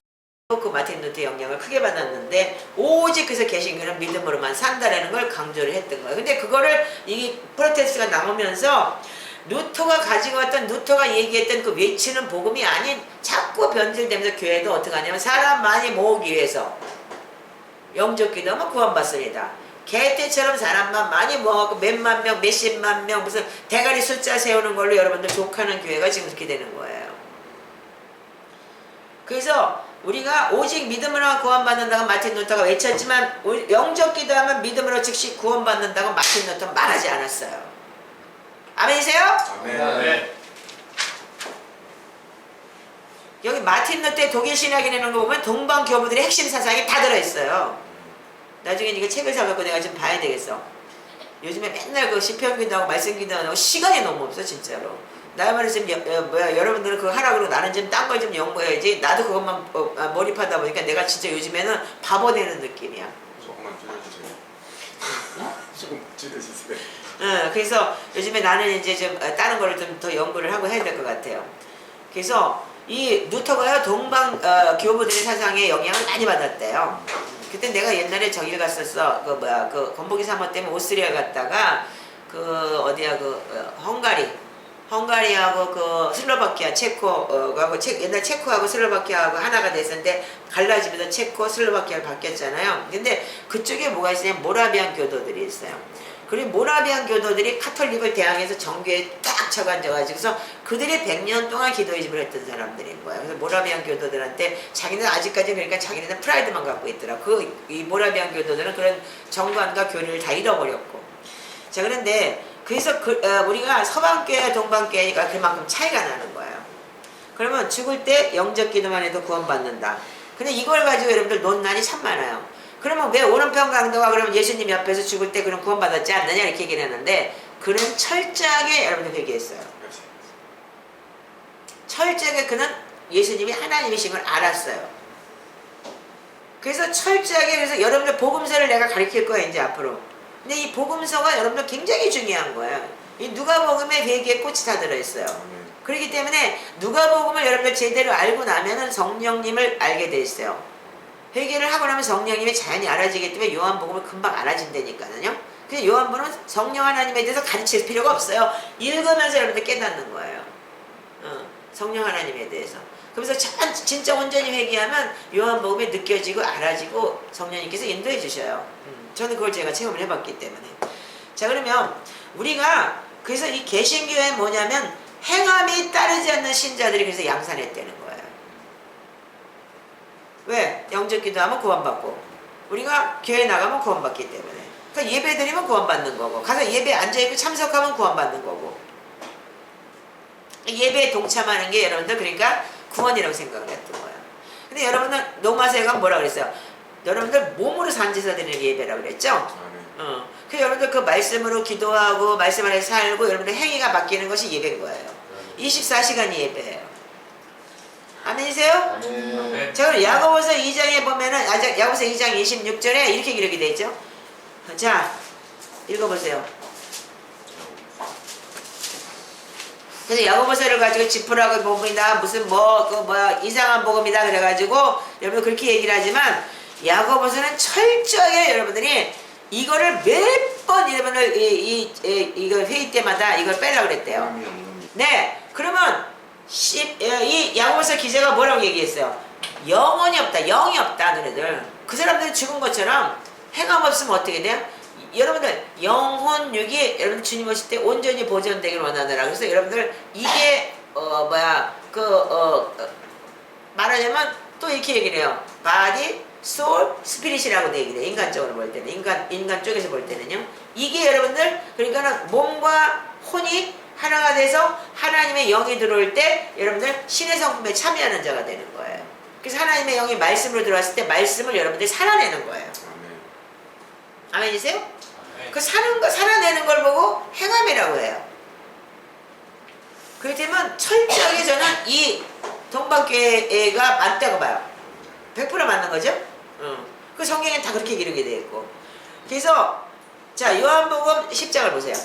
그 마틴 루터의 영향을 크게 받았는데 오직 그래서 개신교는 믿음으로만 산다라는 걸 강조를 했던 거예요. 근데 그거를 이 프로테스트가 나오면서 루터가 가지고 왔던 루터가 얘기했던 그 외치는 복음이 아닌 자꾸 변질되면서 교회도 어떻게 하냐면 사람 많이 모으기 위해서 영접 기도하면 구원받습니다. 개떼처럼 사람만 많이 모아갖고 몇만 명 몇십만 명 무슨 대가리 숫자 세우는 걸로 여러분들 족하는 교회가 지금 그렇게 되는 거예요. 그래서 우리가 오직 믿음으로 구원받는다고 마틴 루터가 외쳤지만 영접 기도하면 믿음으로 즉시 구원받는다고 마틴 루터는 말하지 않았어요. 아멘이세요? 아멘. 여기 마틴 루터의 독일 신학이라는 거 보면 동방 교부들의 핵심 사상이 다 들어있어요. 나중에 이거 책을 사갖고 내가 좀 봐야 되겠어. 요즘에 맨날 그 시편 기도하고 말씀 기도하고 시간이 너무 없어 진짜로. 나야말로 지금 여러분들은 그거 하라 그러고 나는 좀 딴 걸 좀 연구해야지. 나도 그것만 몰입하다 보니까 내가 진짜 요즘에는 바보 되는 느낌이야. 조금만 줄여주세요. 조금 줄여주세요. 그래서 요즘에 나는 이제 좀 다른 거를 좀 더 연구를 하고 해야 될 것 같아요. 그래서 이 루터가요 동방 교부들의 사상에 영향을 많이 받았대요. 그때 내가 옛날에 저기를 갔었어. 그 뭐야 그 건보기 사모 때문에 오스트리아 갔다가 그 어디야 헝가리하고 그 슬로바키아 체코하고 옛날 체코하고 슬로바키아하고 하나가 됐었는데 갈라지면서 체코 슬로바키아로 바뀌었잖아요. 근데 그쪽에 뭐가 있냐면 모라비안 교도들이 있어요. 그리고 모라비안 교도들이 카톨릭을 대항해서 정교에 딱 쳐가 앉아가지고서 그들이 100년 동안 기도의집을 했던 사람들인 거예요. 그래서 모라비안 교도들한테 자기는 아직까지 그러니까 자기네는 프라이드만 갖고 있더라. 이 모라비안 교도들은 그런 정관과 교리를 다 잃어버렸고. 자, 그런데 그래서 우리가 서방교회와 동방교회가 그만큼 차이가 나는 거예요. 그러면 죽을 때 영적 기도만 해도 구원받는다. 근데 이걸 가지고 여러분들 논란이 참 많아요. 그러면 왜 오른편 강도가 그러면 예수님 옆에서 죽을 때 그런 구원받았지 않느냐 이렇게 얘기를 했는데 그는 철저하게 여러분들 얘기했어요. 철저하게 그는 예수님이 하나님이신 걸 알았어요. 그래서 철저하게 그래서 여러분들 복음서를 내가 가르칠 거예요 이제 앞으로. 근데 이 복음서가 여러분들 굉장히 중요한 거예요. 이 누가복음에 베개에 꽃이 다 들어있어요. 그렇기 때문에 누가복음을 여러분들 제대로 알고 나면은 성령님을 알게 돼 있어요. 회개를 하고 나면 성령님이 자연히 알아지기 때문에 요한복음을 금방 알아진다니까요. 그래서 요한복음은 성령 하나님에 대해서 가르칠 필요가 없어요. 읽으면서 여러분들 깨닫는 거예요. 성령 하나님에 대해서. 그래서 진짜 온전히 회개하면 요한복음에 느껴지고 알아지고 성령님께서 인도해 주셔요. 저는 그걸 제가 체험을 해봤기 때문에. 자, 그러면 우리가 그래서 이 개신교회는 뭐냐면 행함이 따르지 않는 신자들이 그래서 양산했다는 거예요. 왜? 영적 기도하면 구원받고 우리가 교회 나가면 구원받기 때문에. 그러니까 예배 드리면 구원받는 거고 가서 예배에 앉아있고 참석하면 구원받는 거고 예배에 동참하는 게 여러분들 그러니까 구원이라고 생각을 했던 거예요. 근데 여러분들 로마서에 가면 뭐라 그랬어요? 여러분들 몸으로 산지서 드리는 예배라고 그랬죠? 그 여러분들 그 말씀으로 기도하고 말씀 안에 살고 여러분들 행위가 바뀌는 것이 예배인 거예요. 24시간이 예배예요. 아멘이세요? 네. 자, 그럼 야고보서 2장에 보면은 야고보서 2장 26절에 이렇게 기록이 되어 있죠. 자, 읽어보세요. 그래서 야고보서를 가지고 지푸라고 복음이다 무슨 이상한 복음이다 그래가지고 여러분 그렇게 얘기를 하지만 야고보서는 철저하게 여러분들이 이거를 몇 번 여러분을 이거 회의 때마다 이걸 빼려고 그랬대요. 네, 그러면 이 야고보서 기자가 뭐라고 얘기했어요? 영혼이 없다, 영이 없다 너네들. 그 사람들이 죽은 것처럼 행함 없으면 어떻게 돼요? 여러분들 영혼 육이 여러분 주님 오실 때 온전히 보존되길 원하느라. 그래서 여러분들 이게 말하자면 또 이렇게 얘기를 해요. body, soul, spirit이라고 얘기를 해요. 인간적으로 볼 때는 인간 쪽에서 볼 때는요. 이게 여러분들 그러니까는 몸과 혼이 하나가 돼서 하나님의 영이 들어올 때 여러분들 신의 성품에 참여하는 자가 되는 거예요. 그래서 하나님의 영이 말씀으로 들어왔을 때 말씀을 여러분들이 살아내는 거예요. 아멘이세요? 그 살아내는 걸 보고 행함이라고 해요. 그렇기 때문에 철저하게 저는 이 동방교회가 맞다고 봐요. 100% 맞는 거죠? 그 성경엔 다 그렇게 기록이 되어 있고. 그래서 자 요한복음 10장을 보세요.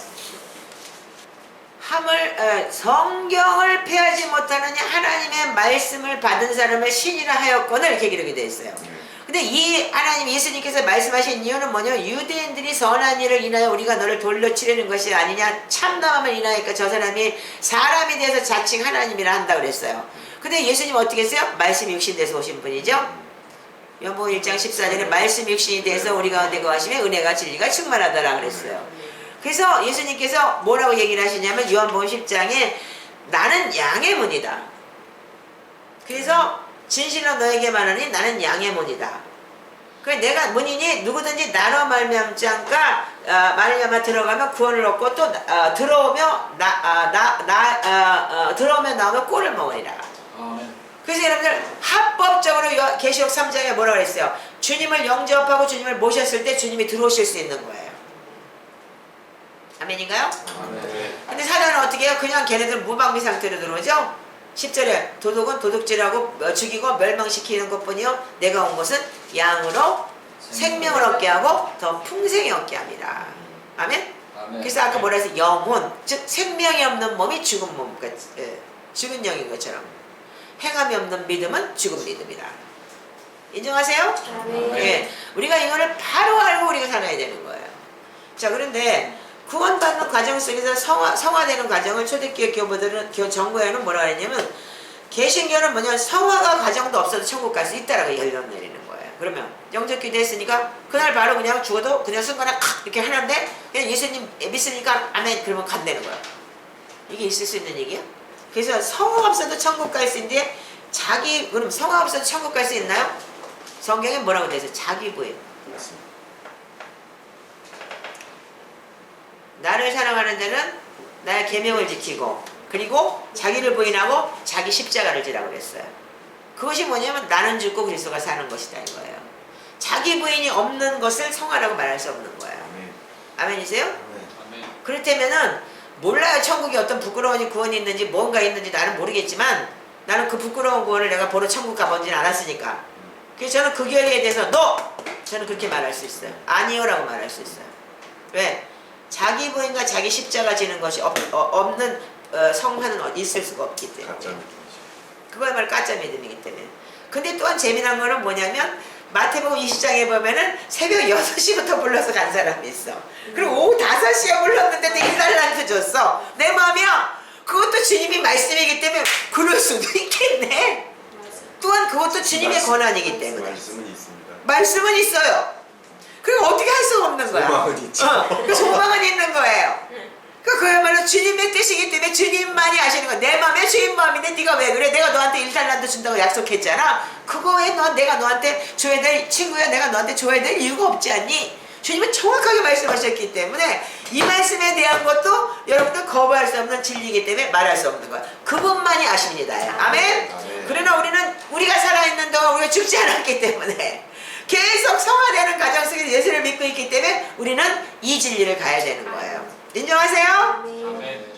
성경을 폐하지 못하느냐 하나님의 말씀을 받은 사람을 신이라 하였거늘 이렇게 기록이 되어 있어요. 근데 이 하나님 예수님께서 말씀하신 이유는 뭐냐면 유대인들이 선한 일을 인하여 우리가 너를 돌로 치려는 것이 아니냐 참담함을 인하여니까 저 사람이 사람에 대해서 자칭 하나님이라 한다고 그랬어요. 근데 예수님 어떻게 했어요? 말씀이 육신이 돼서 오신 분이죠. 요한복음 1장 14절에 말씀 육신이 돼서 우리 가운데 거하시며 은혜가 진리가 충만하더라 그랬어요. 그래서 예수님께서 뭐라고 얘기를 하시냐면 요한복음 10장에 나는 양의 문이다. 그래서 진실로 너에게 말하니 나는 양의 문이다. 그래 내가 문이니 누구든지 나로 말미암자 들어가면 구원을 얻고 또 들어오면 나오면 꼴을 먹으리라. 그래서 여러분들 합법적으로 계시록 3장에 뭐라고 그랬어요? 주님을 영접하고 주님을 모셨을 때 주님이 들어오실 수 있는 거예요. 아멘인가요? 근데 사단은 어떻게 해요? 그냥 걔네들 무방비 상태로 들어오죠? 10절에 도둑은 도둑질하고 죽이고 멸망시키는 것뿐이요 내가 온 것은 양으로 생명을 얻게 하고 더 풍성히 얻게 합니다. 아멘? 아멘. 그래서 아까 뭐라 해서 영혼, 즉 생명이 없는 몸이 죽은 몸, 죽은 영인 것처럼 행함이 없는 믿음은 죽은 믿음이다. 인정하세요? 아멘. 예, 우리가 이거를 바로 알고 우리가 살아야 되는 거예요. 자, 그런데 구원받는 과정 속에서 성화되는 과정을 초대교회 교부들은 정부에는 뭐라 했냐면 개신교는 뭐냐 성화가 과정도 없어도 천국 갈 수 있다라고 결론 내리는 거예요. 그러면 영접기 됐으니까 그날 바로 그냥 죽어도 그냥 순간에 이렇게 하는데 그냥 예수님 믿으니까 아멘 그러면 간다는 거야. 이게 있을 수 있는 얘기야? 그래서 성화 없어도 천국 갈 수 있는데 그럼 성화 없어도 천국 갈 수 있나요? 성경에 뭐라고 돼 있어요? 자기 부인. 맞습니다. 나를 사랑하는 자는 나의 계명을 지키고 그리고 자기를 부인하고 자기 십자가를 지라고 그랬어요. 그것이 뭐냐면 나는 죽고 그리스도가 사는 것이다 이거예요. 자기 부인이 없는 것을 성화라고 말할 수 없는 거예요. 아멘. 아멘이세요? 아멘. 아멘. 그렇다면은 몰라요. 천국에 어떤 부끄러운 구원이 있는지 뭔가 있는지 나는 모르겠지만 나는 그 부끄러운 구원을 내가 보러 천국 가본지는 않았으니까 그래서 저는 그 결의에 대해서 저는 그렇게 말할 수 있어요. 아니요라고 말할 수 있어요. 왜? 자기 부인과 자기 십자가 지는 것이 없는 성화는 있을 수가 없기 때문에 가짜 믿음이죠. 그거야말로 가짜 믿음이기 때문에. 근데 또한 재미난 거는 뭐냐면 마태복음 20장에 보면은 새벽 6시부터 불러서 간 사람이 있어. 그리고 오후 5시에 불렀는데 1달란트 줬어. 내 마음이야. 그것도 주님이 말씀이기 때문에 그럴 수도 있겠네. 또한 그것도 주님의 권한이기 때문에. 말씀은 있습니다. 말씀은 있어요. 그리고 어떻게 할 수가 없는 거야. 소망은 있죠. 그 소망은 있는 거예요. 그야말로 주님의 뜻이기 때문에 주님만이 아시는 거야. 내 마음에 주님 마음인데 네가 왜 그래? 내가 너한테 1달란트 준다고 약속했잖아. 그거에 내가 너한테 줘야 될 친구야. 내가 너한테 줘야 될 이유가 없지 않니? 주님은 정확하게 말씀하셨기 때문에 이 말씀에 대한 것도 여러분들 거부할 수 없는 진리이기 때문에 말할 수 없는 거야. 그분만이 아십니다. 아멘? 아멘. 그러나 우리가 살아있는 동안 우리가 죽지 않았기 때문에 계속 성화되는 과정 속에서 예수를 믿고 있기 때문에 우리는 이 진리를 가야 되는 거예요. 인정하세요? 아멘.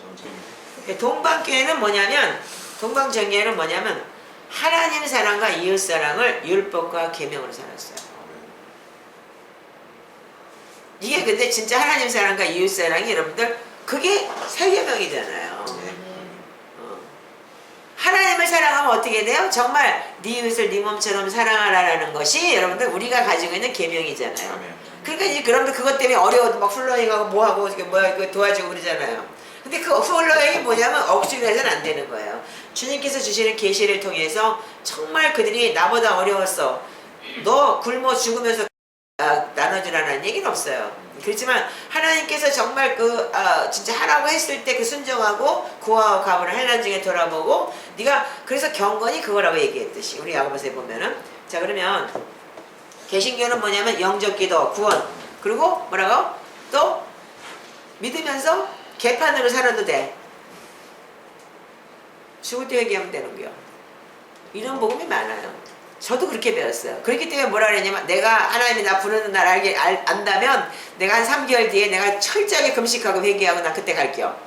동방교회는 뭐냐면 동방정교회는 뭐냐면 하나님 사랑과 이웃 사랑을 율법과 계명으로 살았어요. 이게 근데 진짜 하나님 사랑과 이웃 사랑이 여러분들 그게 세계명이잖아요. 하나님을 사랑하면 어떻게 돼요? 정말 네 이웃을 네 몸처럼 사랑하라는 것이 여러분들 우리가 가지고 있는 계명이잖아요. 아멘. 그러니까 이제 그런데 그것 때문에 어려워도 막 훌러잉하고 뭐하고 이거 도와주고 그러잖아요. 근데 그 훌러잉이 뭐냐면 억지로 해서는 안 되는 거예요. 주님께서 주시는 계시를 통해서 정말 그들이 나보다 어려웠어. 너 굶어 죽으면서 나눠주라는 얘기는 없어요. 그렇지만 하나님께서 정말 진짜 하라고 했을 때 그 순종하고 구하고 가문을 할 난중에 돌아보고 네가 그래서 경건이 그거라고 얘기했듯이 우리 야고보서에 보면은 자 그러면 개신교는 뭐냐면 영접기도 구원 그리고 뭐라고 또 믿으면서 개판으로 살아도 돼. 죽을 때 회개하면 되는겨. 이런 복음이 많아요. 저도 그렇게 배웠어요. 그렇기 때문에 뭐라 그랬냐면 내가 하나님이 나 부르는 날 안다면 내가 한 3개월 뒤에 내가 철저하게 금식하고 회개하고 나 그때 갈게요.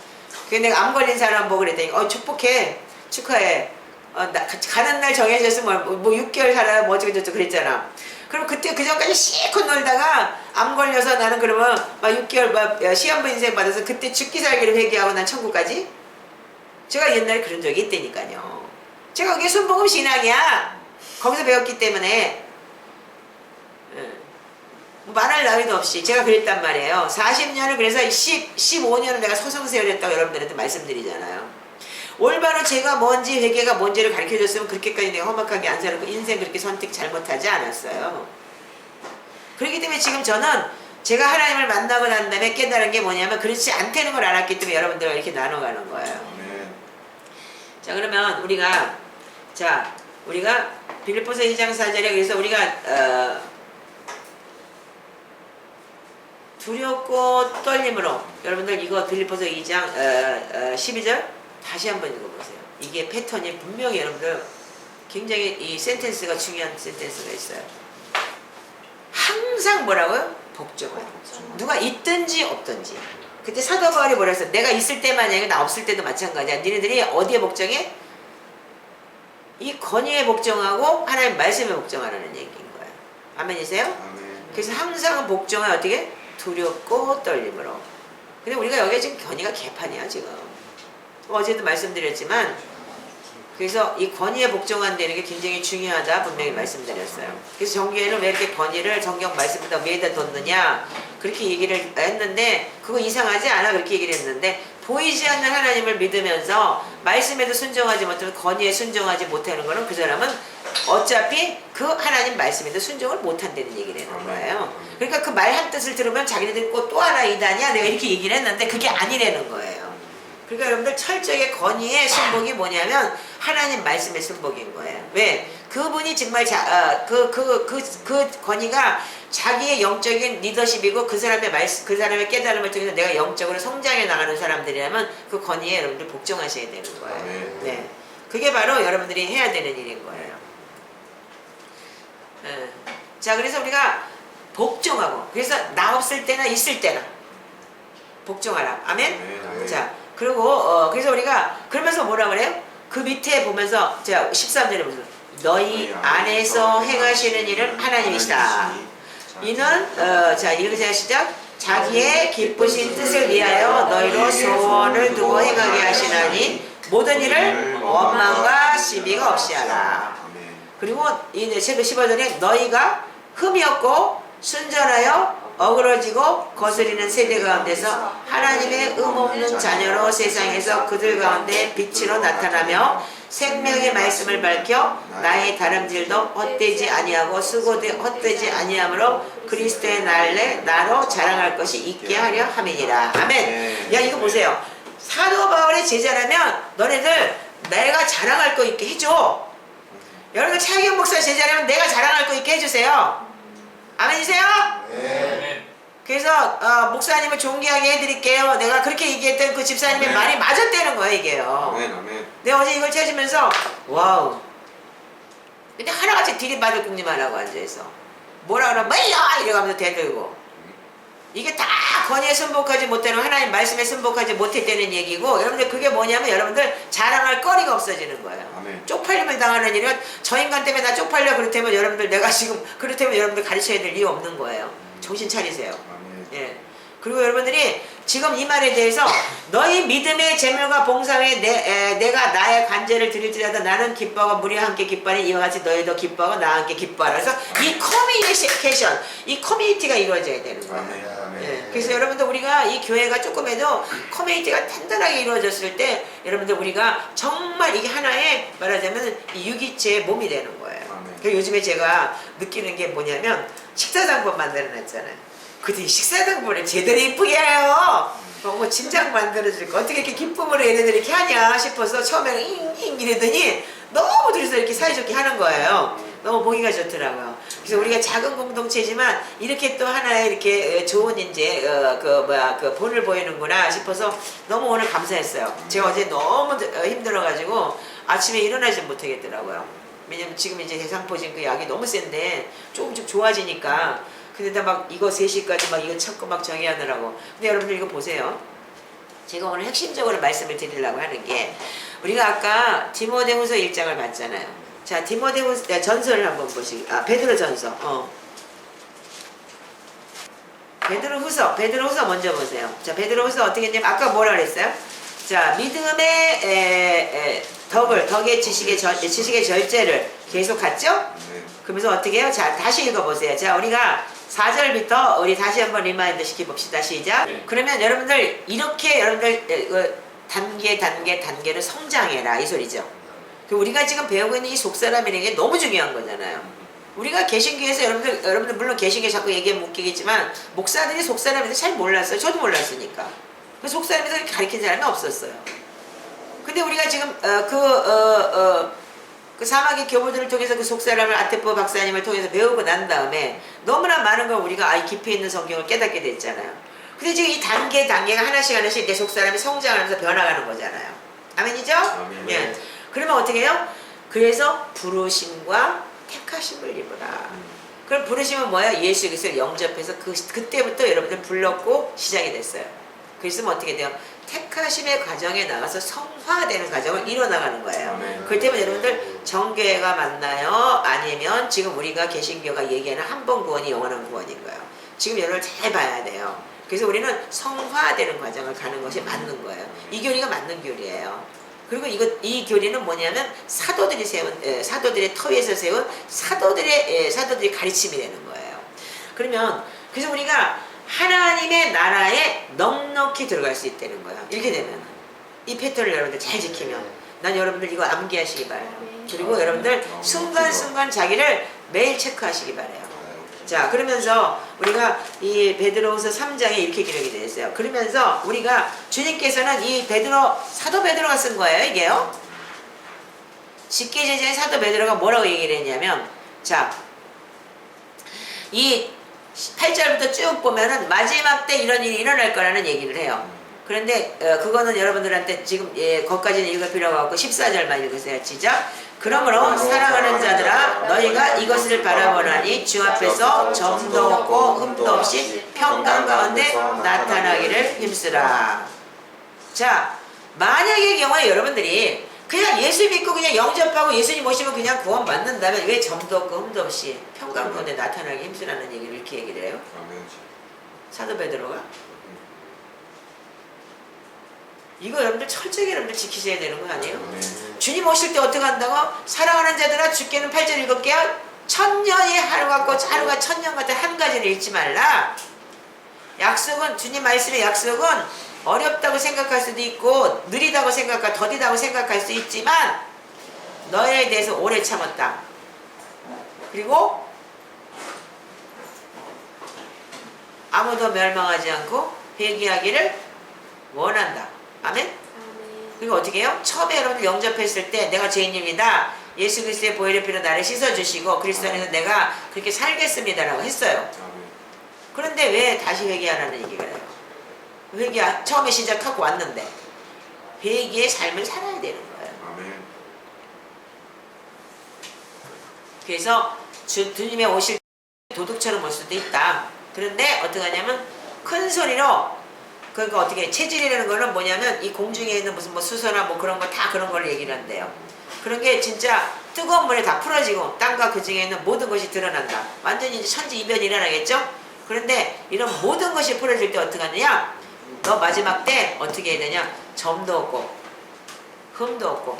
그래서 내가 암 걸린 사람 보고 그랬더니 축복해 축하해 가는 날 정해졌으면 뭐 6개월 살아요 뭐 어쩌고저쩌고 그랬잖아. 그럼 그때 그 전까지 실컷 놀다가 암 걸려서 나는 그러면 막 6개월 시한부 인생 받아서 그때 죽기 살기를 회개하고 난 천국까지 제가 옛날에 그런 적이 있다니까요. 제가 그게 순복음 신앙이야. 거기서 배웠기 때문에 말할 나위도 없이 제가 그랬단 말이에요. 40년을 그래서 15년을 내가 서성세월했다고 여러분들한테 말씀드리잖아요. 올바로 제가 뭔지 회개가 뭔지를 가르쳐줬으면 그렇게까지 내가 험악하게 안 살고 인생 그렇게 선택 잘못하지 않았어요. 그렇기 때문에 지금 저는 제가 하나님을 만나고 난 다음에 깨달은 게 뭐냐면 그렇지 않다는 걸 알았기 때문에 여러분들과 이렇게 나눠가는 거예요. 아멘. 자 그러면 우리가 빌립보서 2장 4절에 그래서 우리가 두렵고 떨림으로 여러분들 이거 빌립보서 2장 12절 다시 한번 읽어보세요. 이게 패턴이 분명히 여러분들 굉장히 이 센텐스가 중요한 센텐스가 있어요. 항상 뭐라고요? 복종을. 누가 있든지 없든지. 그때 사도 바울이 뭐라 했어? 내가 있을 때만 아니라 나 없을 때도 마찬가지야. 니네들이 어디에 복종해? 이 권위에 복종하고 하나님 말씀에 복종하라는 얘기인 거예요. 아멘이세요? 아멘. 그래서 항상 복종은 어떻게? 두렵고 떨림으로. 근데 우리가 여기에 지금 권위가 개판이야 지금. 어제도 말씀드렸지만 그래서 이 권위에 복종한다는 게 굉장히 중요하다 분명히 말씀드렸어요. 그래서 정교회는 왜 이렇게 권위를 정경 말씀보다 위에다 뒀느냐 그렇게 얘기를 했는데 그거 이상하지 않아 그렇게 얘기를 했는데 보이지 않는 하나님을 믿으면서 말씀에도 순종하지 못하면 권위에 순종하지 못하는 거는 그 사람은 어차피 그 하나님 말씀에도 순종을 못한다는 얘기를 하는 거예요. 그러니까 그 말 한 뜻을 들으면 자기네들이 또 하나 이다냐 내가 이렇게 얘기를 했는데 그게 아니라는 거예요. 그러니까 여러분들 철저하게 권위의 순복이 뭐냐면 하나님 말씀의 순복인 거예요. 왜? 그분이 정말 그 권위가 자기의 영적인 리더십이고 그 사람의 말씀, 그 사람의 깨달음을 통해서 내가 영적으로 성장해 나가는 사람들이라면 그 권위에 여러분들 복종하셔야 되는 거예요. 네. 그게 바로 여러분들이 해야 되는 일인 거예요. 자, 그래서 우리가 복종하고, 그래서 나 없을 때나 있을 때나 복종하라. 아멘? 자, 그리고, 그래서 우리가, 그러면서 뭐라 그래요? 그 밑에 보면서, 자, 13절에 보세요. 너희 안에서 행하시는 일은 하나님이시다. 이는, 자, 읽으세요. 시작. 자기의 기쁘신 뜻을 위하여 너희로 소원을 두고 행하게 하시나니 모든 일을 원망과 시비가 없이 하라. 그리고 이 15절에 너희가 흠이 없고 순전하여 어그러지고 거스리는 세대 가운데서 하나님의 없는 자녀로 세상에서 그들 가운데 빛으로 나타나며 생명의 말씀을 밝혀 나의 다름질도 헛되지 아니하고 수고되 헛되지 아니하므로 그리스도의 날에 나로 자랑할 것이 있게 하려 함이니라. 아멘. 야 이거 보세요. 사도 바울의 제자라면 너네들 내가 자랑할 거 있게 해줘. 여러분 차기현 목사 제자라면 내가 자랑할 거 있게 해주세요. 아멘이세요? 네. 그래서 목사님을 존귀하게 해드릴게요. 내가 그렇게 얘기했던 그 집사님의 말이 맞았다는 거예요 이게요. 내가 어제 이걸 찾으면서 와우. 근데 하나같이 들이받을 궁리만 하고 앉아있어. 뭐라 그러면 뭐야 이래가면서 대들고. 이게 다 권위에 순복하지 못하는 하나님 말씀에 순복하지 못했다는 얘기고 여러분들 그게 뭐냐면 여러분들 자랑할 거리가 없어지는 거예요. 쪽팔림을 당하는 일은 저 인간 때문에 나 쪽팔려 그렇다면 여러분들 내가 지금 그렇다면 여러분들 가르쳐야 될 이유 없는 거예요. 정신 차리세요. 예. 그리고 여러분들이 지금 이 말에 대해서 너희 믿음의 재물과 봉사 외에 내가 나의 간제를 드릴지라도 나는 기뻐하고 무리와 함께 기뻐하니 이와 같이 너희도 기뻐하고 나와 함께 기뻐하라. 그래서 이 커뮤니케이션, 이 커뮤니티가 이루어져야 되는 거예요. 예. 그래서 여러분들 우리가 이 교회가 조금해도 커뮤니티가 단단하게 이루어졌을 때 여러분들 우리가 정말 이게 하나의 말하자면 이 유기체의 몸이 되는 거예요. 그래서 요즘에 제가 느끼는 게 뭐냐면 식사당번 만들어놨잖아요. 그때 식사당번을 제대로 이쁘게 해요. 뭐 진작 만들어줄 거 어떻게 이렇게 기쁨으로 얘네들 이렇게 하냐 싶어서 처음에는 잉잉 이러더니 너무 둘이서 이렇게 사이좋게 하는 거예요. 너무 보기가 좋더라고요. 그래서 우리가 작은 공동체지만 이렇게 또 하나의 이렇게 좋은 이제 그 본을 보이는구나 싶어서 너무 오늘 감사했어요. 제가 어제 너무 힘들어가지고 아침에 일어나지 못하겠더라고요. 왜냐면 지금 이제 대상포진 그 약이 너무 센데 조금씩 좋아지니까 근데 막 이거 3시까지 막 이거 찾고 막 정의하느라고. 근데 여러분들 이거 보세요. 제가 오늘 핵심적으로 말씀을 드리려고 하는 게 우리가 아까 디모데후서 1장을 봤잖아요. 자, 디모데후서 전서를 한번 보시기. 베드로 전서. 베드로후서 먼저 보세요. 자, 베드로후서 어떻게 했냐면 아까 뭐라 그랬어요? 자, 믿음의 덕의 지식의 절제를 계속 갔죠? 그러면서 어떻게 해요? 자, 다시 읽어보세요. 자, 우리가 4절부터 우리 다시 한번 리마인드 시켜봅시다. 시작. 그러면 여러분들 이렇게 여러분들 단계를 성장해라 이 소리죠. 우리가 지금 배우고 있는 이 속사람이라는 게 너무 중요한 거잖아요. 우리가 개신교에서 여러분들 물론 개신교 자꾸 얘기하면 웃기겠지만 목사들이 속사람인데 잘 몰랐어요. 저도 몰랐으니까. 그 속사람에서 가르친 사람이 없었어요. 근데 우리가 지금 그 사마귀 교부들을 통해서 그 속사람을 아테포 박사님을 통해서 배우고 난 다음에 너무나 많은 걸 우리가 깊이 있는 성경을 깨닫게 됐잖아요. 근데 지금 이 단계가 하나씩 내 속사람이 성장하면서 변화가는 거잖아요. 아멘이죠? 아멘. 예. 그러면 어떻게 해요? 그래서 부르심과 택하심을 입으라. 그럼 부르심은 뭐예요? 예수 그리스도를 영접해서 그때부터 여러분들 불렀고 시작이 됐어요. 그랬으면 어떻게 돼요? 택하심의 과정에 나가서 성화되는 과정을 이뤄나가는 거예요. 그렇기 때문에 여러분들 정교회가 맞나요? 아니면 지금 우리가 개신교가 얘기하는 한 번 구원이 영원한 구원인가요? 지금 여러분 잘 봐야 돼요. 그래서 우리는 성화되는 과정을 가는 것이 맞는 거예요. 이 교리가 맞는 교리예요. 그리고 이 교리는 뭐냐면 사도들이 세운 사도들의 터위에서 세운 사도들이 가르침이 되는 거예요. 그러면 그래서 우리가 하나님의 나라에 넉넉히 들어갈 수 있다는 거예요. 이렇게 되면 이 패턴을 여러분들 잘 지키면 난 여러분들 이거 암기하시기 바래요. 그리고 여러분들 순간순간 자기를 매일 체크하시기 바래요. 자, 그러면서 우리가 이 베드로후서 3장에 이렇게 기록이 되어 있어요. 그러면서 우리가 주님께서는 이 사도 베드로가 쓴 거예요, 이게요. 직계제자의 사도 베드로가 뭐라고 얘기를 했냐면, 자, 이 8절부터 쭉 보면은 마지막 때 이런 일이 일어날 거라는 얘기를 해요. 그런데 그거는 여러분들한테 지금 거기까지는 읽을 필요가 없고 14절만 읽으세요. 시작. 그러므로 사랑하는 자들아 너희가 이것을 바라보나니 주 앞에서 점도 없고 흠도 없이 평강 가운데 나타나기를 힘쓰라. 자, 만약의 경우에 여러분들이 그냥 예수 믿고 그냥 영접하고 예수님 모시면 그냥 구원 받는다면 왜 점도 없고 흠도 없이 평강 가운데 나타나기 힘쓰라는 얘기를 이렇게 얘기를 해요? 사도 베드로가? 이거 여러분들 철저히 여러분들 지키셔야 되는 거 아니에요? 주님 오실 때 어떻게 한다고? 사랑하는 자들아 주께는 8절 읽을게요. 천년이 하루 같고 하루가 천년 같은 한 가지를 잃지 말라. 약속은 주님 말씀의 약속은 어렵다고 생각할 수도 있고 느리다고 생각할 더디다고 생각할 수 있지만 너에 대해서 오래 참았다. 그리고 아무도 멸망하지 않고 회개하기를 원한다. 아멘? 그리고 어떻게 해요? 처음에 여러분들 영접했을 때 내가 죄인입니다. 예수 그리스도의 보혈의 피로 나를 씻어주시고 그리스도 안에서 내가 그렇게 살겠습니다라고 했어요. 그런데 왜 다시 회개하라는 얘기가 해요? 처음에 시작하고 왔는데 회개의 삶을 살아야 되는 거예요. 그래서 주님의 오실 때 도둑처럼 올 수도 있다. 그런데 어떻게 하냐면 큰 소리로 그러니까 어떻게 체질이라는 거는 뭐냐면 이 공중에 있는 무슨 뭐 수소나 뭐 그런 거 다 그런 걸 얘기를 한대요. 그런 게 진짜 뜨거운 물에 다 풀어지고 땅과 그 중에 있는 모든 것이 드러난다. 완전히 이제 천지이변이 일어나겠죠? 그런데 이런 모든 것이 풀어질 때 어떻게 하느냐? 너 마지막 때 어떻게 해야 되냐? 점도 없고 흠도 없고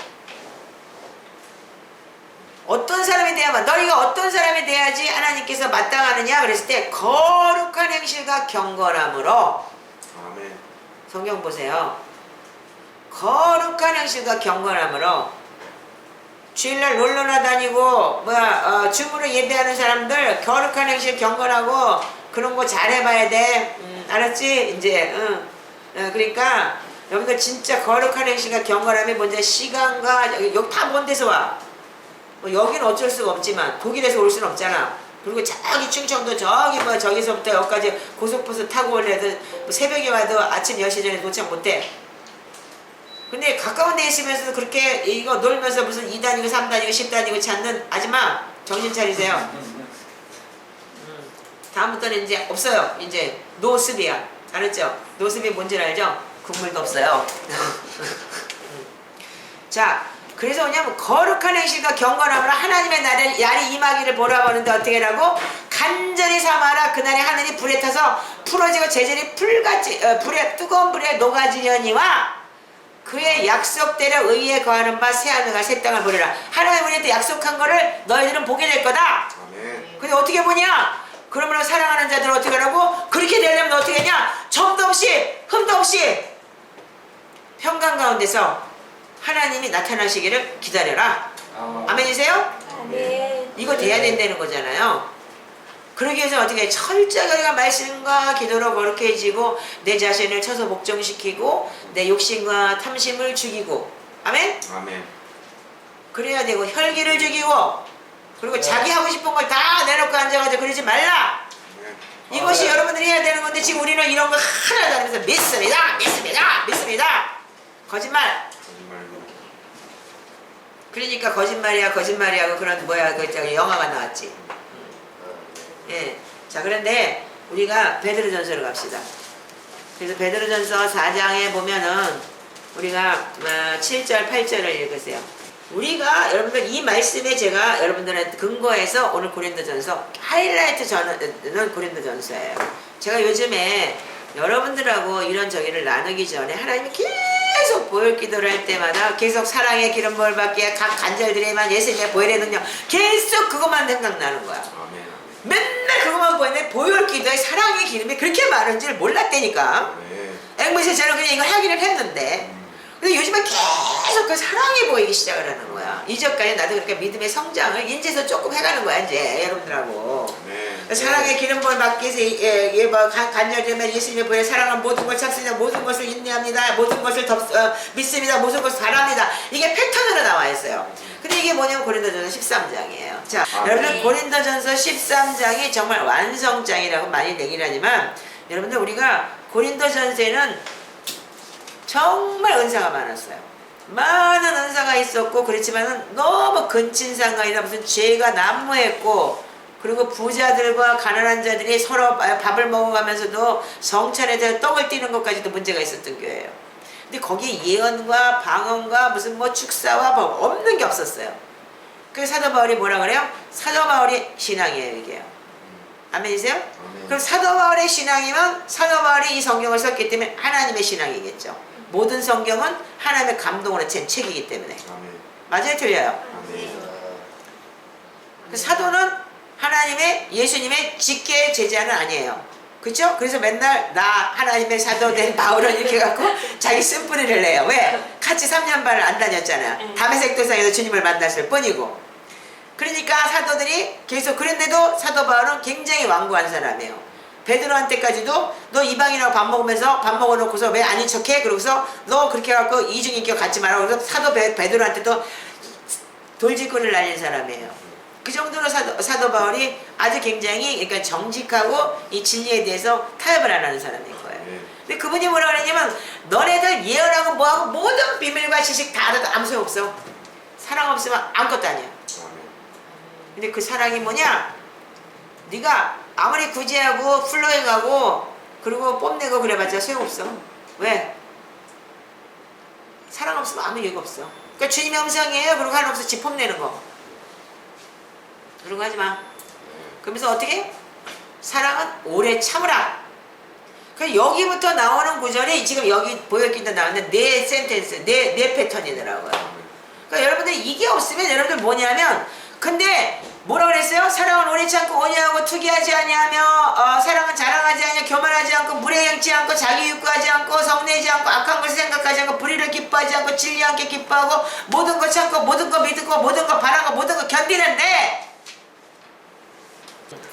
어떤 사람이 돼야만 너희가 어떤 사람이 돼야지 하나님께서 마땅하느냐? 그랬을 때 거룩한 행실과 경건함으로 성경 보세요. 거룩한 행실과 경건함으로 주일날 놀러나 다니고 줌으로 예배하는 사람들 거룩한 행실 경건하고 그런 거 잘해봐야 돼. 알았지? 이제 그러니까 여러분들 진짜 거룩한 행실과 경건함이 먼저 시간과 여기 다 먼 데서 와. 뭐 여기는 어쩔 수가 없지만 독일에서 올 수는 없잖아. 그리고 저기 충청도 저기서부터 여기까지 고속버스 타고 올래도 새벽에 와도 아침 10시 전에 도착 못해. 근데 가까운 데 있으면서도 그렇게 이거 놀면서 무슨 2단이고 3단이고 10단이고 찾는 아줌마 정신 차리세요. 다음부터는 이제 없어요. 이제 노습이야. 알았죠? 노습이 뭔지 알죠? 국물도 없어요. 자, 그래서 뭐냐면 거룩한 행실과 경건함으로 하나님의 날이 임하기를 보라보는데 어떻게 하라고? 간절히 삼아라. 그날에 하늘이 불에 타서 풀어지고 제절이 풀같이 뜨거운 불에 녹아지려니와 그의 약속대로 의에 거하는 바 새하늘과 새 땅을 보리라. 하나님 우리한테 약속한 거를 너희들은 보게 될 거다. 근데 어떻게 보냐? 그러므로 사랑하는 자들은 어떻게 하라고? 그렇게 되려면 어떻게 하냐? 점도 없이 흠도 없이 평강 가운데서 하나님이 나타나시기를 기다려라. 아멘이세요? 아멘. 이거 돼야 된다는 거잖아요. 그러기 위해서 어떻게 철저하게 우리가 말씀과 기도로 거룩해지고 내 자신을 쳐서 복종시키고 내 욕심과 탐심을 죽이고 아멘? 그래야 되고 혈기를 죽이고 그리고 자기 하고 싶은 걸 다 내놓고 앉아가지고 그러지 말라. 이것이 여러분들이 해야 되는 건데 지금 우리는 이런 거 하나도 안 하면서 믿습니다. 거짓말. 그러니까 거짓말이야 하고 그런 그 영화가 나왔지. 예. 자, 그런데 우리가 베드로전서로 갑시다. 그래서 베드로전서 4장에 보면은 우리가 7절, 8절을 읽으세요. 우리가 여러분들 이 말씀에 제가 여러분들한테 근거해서 오늘 고린도전서 하이라이트 저는 고린도전서예요. 제가 요즘에 여러분들하고 이런 저기를 나누기 전에 하나님이 계속 보혈 기도를 할 때마다 계속 사랑의 기름 부을 받기에 각 간절들에만 예수님의 보혈의 능력 계속 그것만 생각나는 거야. 아멘. 맨날 그것만 보는데 보혈 기도에 사랑의 기름이 그렇게 많은지를 몰랐다니까. 아멘. 앵무새 저는 그냥 이걸 하기는 했는데 근데 요즘에 계속 그 사랑이 보이기 시작을 하는 거야. 이전까지 나도 그렇게 믿음의 성장을 인제서 조금 해가는 거야 이제 여러분들하고. 네. 사랑의 기름 부을 받기 위해서 간절히면 예수님의 보혈 사랑은 모든 걸 참습니다. 모든 것을 인내합니다. 모든 것을 믿습니다. 모든 것을 바랍니다. 이게 패턴으로 나와 있어요. 근데 이게 뭐냐면 고린도전서 13장이에요. 자, 여러분 고린도전서 13장이 정말 완성장이라고 많이 얘기를 하지만 여러분들 우리가 고린도전서에는 정말 은사가 많았어요. 많은 은사가 있었고 그렇지만은 너무 근친상간이나 무슨 죄가 난무했고 그리고 부자들과 가난한 자들이 서로 밥을 먹어가면서도 성찬에 떡을 띄는 것까지도 문제가 있었던 교회예요. 근데 거기에 예언과 방언과 무슨 뭐 축사와 법 없는 게 없었어요. 그래서 사도 바울이 뭐라 그래요? 사도 바울이 신앙이에요 이게요. 아멘이세요? 아멘. 그럼 사도 바울의 신앙이면 사도 바울이 이 성경을 썼기 때문에 하나님의 신앙이겠죠. 모든 성경은 하나님의 감동으로 된 책이기 때문에. 아멘. 맞아요? 틀려요? 아멘. 그 사도는 하나님의 예수님의 직계 제자는 아니에요. 그렇죠? 그래서 맨날 나 하나님의 사도 된 바울은 이렇게 갖고 자기 쓴뿌리를 내요. 왜? 같이 3년 반을 안 다녔잖아요. 다메섹 도상에서 주님을 만났을 뿐이고. 그러니까 사도들이 계속 그런데도 사도 바울은 굉장히 완고한 사람이에요. 베드로한테까지도 너 이방인하고 밥 먹으면서 밥 먹어놓고서 왜 아닌 척해? 그러고서 너 그렇게 해갖고 이중인격 갖지 마라. 그래서 사도 베드로한테도 돌직구를 날린 사람이에요. 그 정도로 사도 바울이 아주 굉장히 그러니까 정직하고 이 진리에 대해서 타협을 안 하는 사람인 거예요. 근데 그분이 뭐라 그랬냐면 너네들 예언하고 뭐하고 모든 비밀과 지식 다 알아도 아무 소용 없어. 사랑 없으면 아무것도 아니야. 근데 그 사랑이 뭐냐? 네가 아무리 구제하고 플로잉하고 그리고 뽐내고 그래봤자 소용없어. 왜? 사랑 없으면 아무 이유가 없어. 그러니까 주님의 음성이에요. 그리고 하나 없어 지 뽐내는 거. 그런 거 하지 마. 그러면서 어떻게? 사랑은 오래 참으라. 그 여기부터 나오는 구절이 지금 여기 보였긴도 나왔는데 네 센텐스, 네 패턴이더라고요. 그러니까 여러분들 이게 없으면 여러분들 뭐냐면 근데 뭐라 그랬어요? 사랑은 오래 참고 온유하고 투기하지 아니하며 사랑은 자랑하지 아니하며 교만하지 않고 무례행치 않고 자기 욕구하지 않고 성내지 않고 악한 것을 생각하지 않고 불의를 기뻐하지 않고 진리 함께 기뻐하고 모든 거 참고 모든 거 믿고 모든 거 바라고 모든 거 견디는데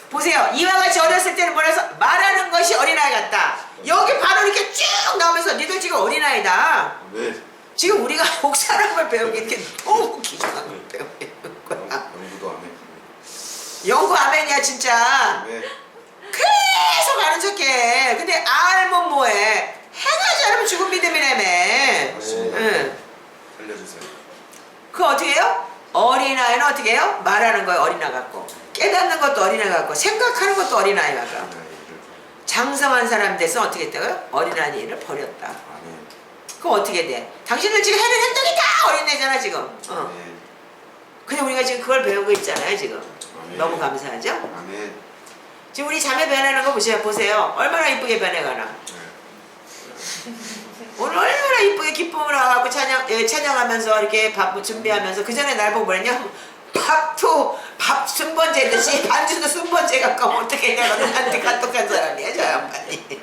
보세요. 이와 같이 어렸을 때는 뭐라서 말하는 것이 어린아이 같다. 여기 바로 이렇게 쭉 나오면서 니들 지금 어린아이다. 네. 지금 우리가 목사람을 배우기 게 너무 기중한 걸 배우는 거야. 영구도 아멘. 영구 아멘이야 진짜. 네. 계속 아는 척해. 근데 알면 뭐해. 행하지 않으면 죽은 믿음이라며. 맞습니다. 응. 알려주세요. 그거 어떻게 해요? 어린아이는 어떻게 해요? 말하는 거예요 어린아 같고. 깨닫는 것도 어린아 같고 생각하는 것도 어린아이 같고. 장성한 사람 돼서 어떻게 했다고요? 어린아이를 버렸다. 아멘. 그럼 어떻게 돼? 당신들 지금 하는 행동이 다 어린애잖아 지금. 아멘. 근데 우리가 지금 그걸 배우고 있잖아요 지금. 아멘. 너무 감사하죠? 아멘. 지금 우리 자매 변하는 거 보세요. 얼마나 이쁘게 변해가나. 네. 오늘 얼마나 이쁘게 기쁨을 와갖고 찬양하면서 이렇게 밥 준비하면서 그 전에 날 보고 뭐랬냐? 밥 순번제듯이 반주도 순번제 갖고 어떻게 했냐고 나한테 카톡한 사람이야 저 양반이.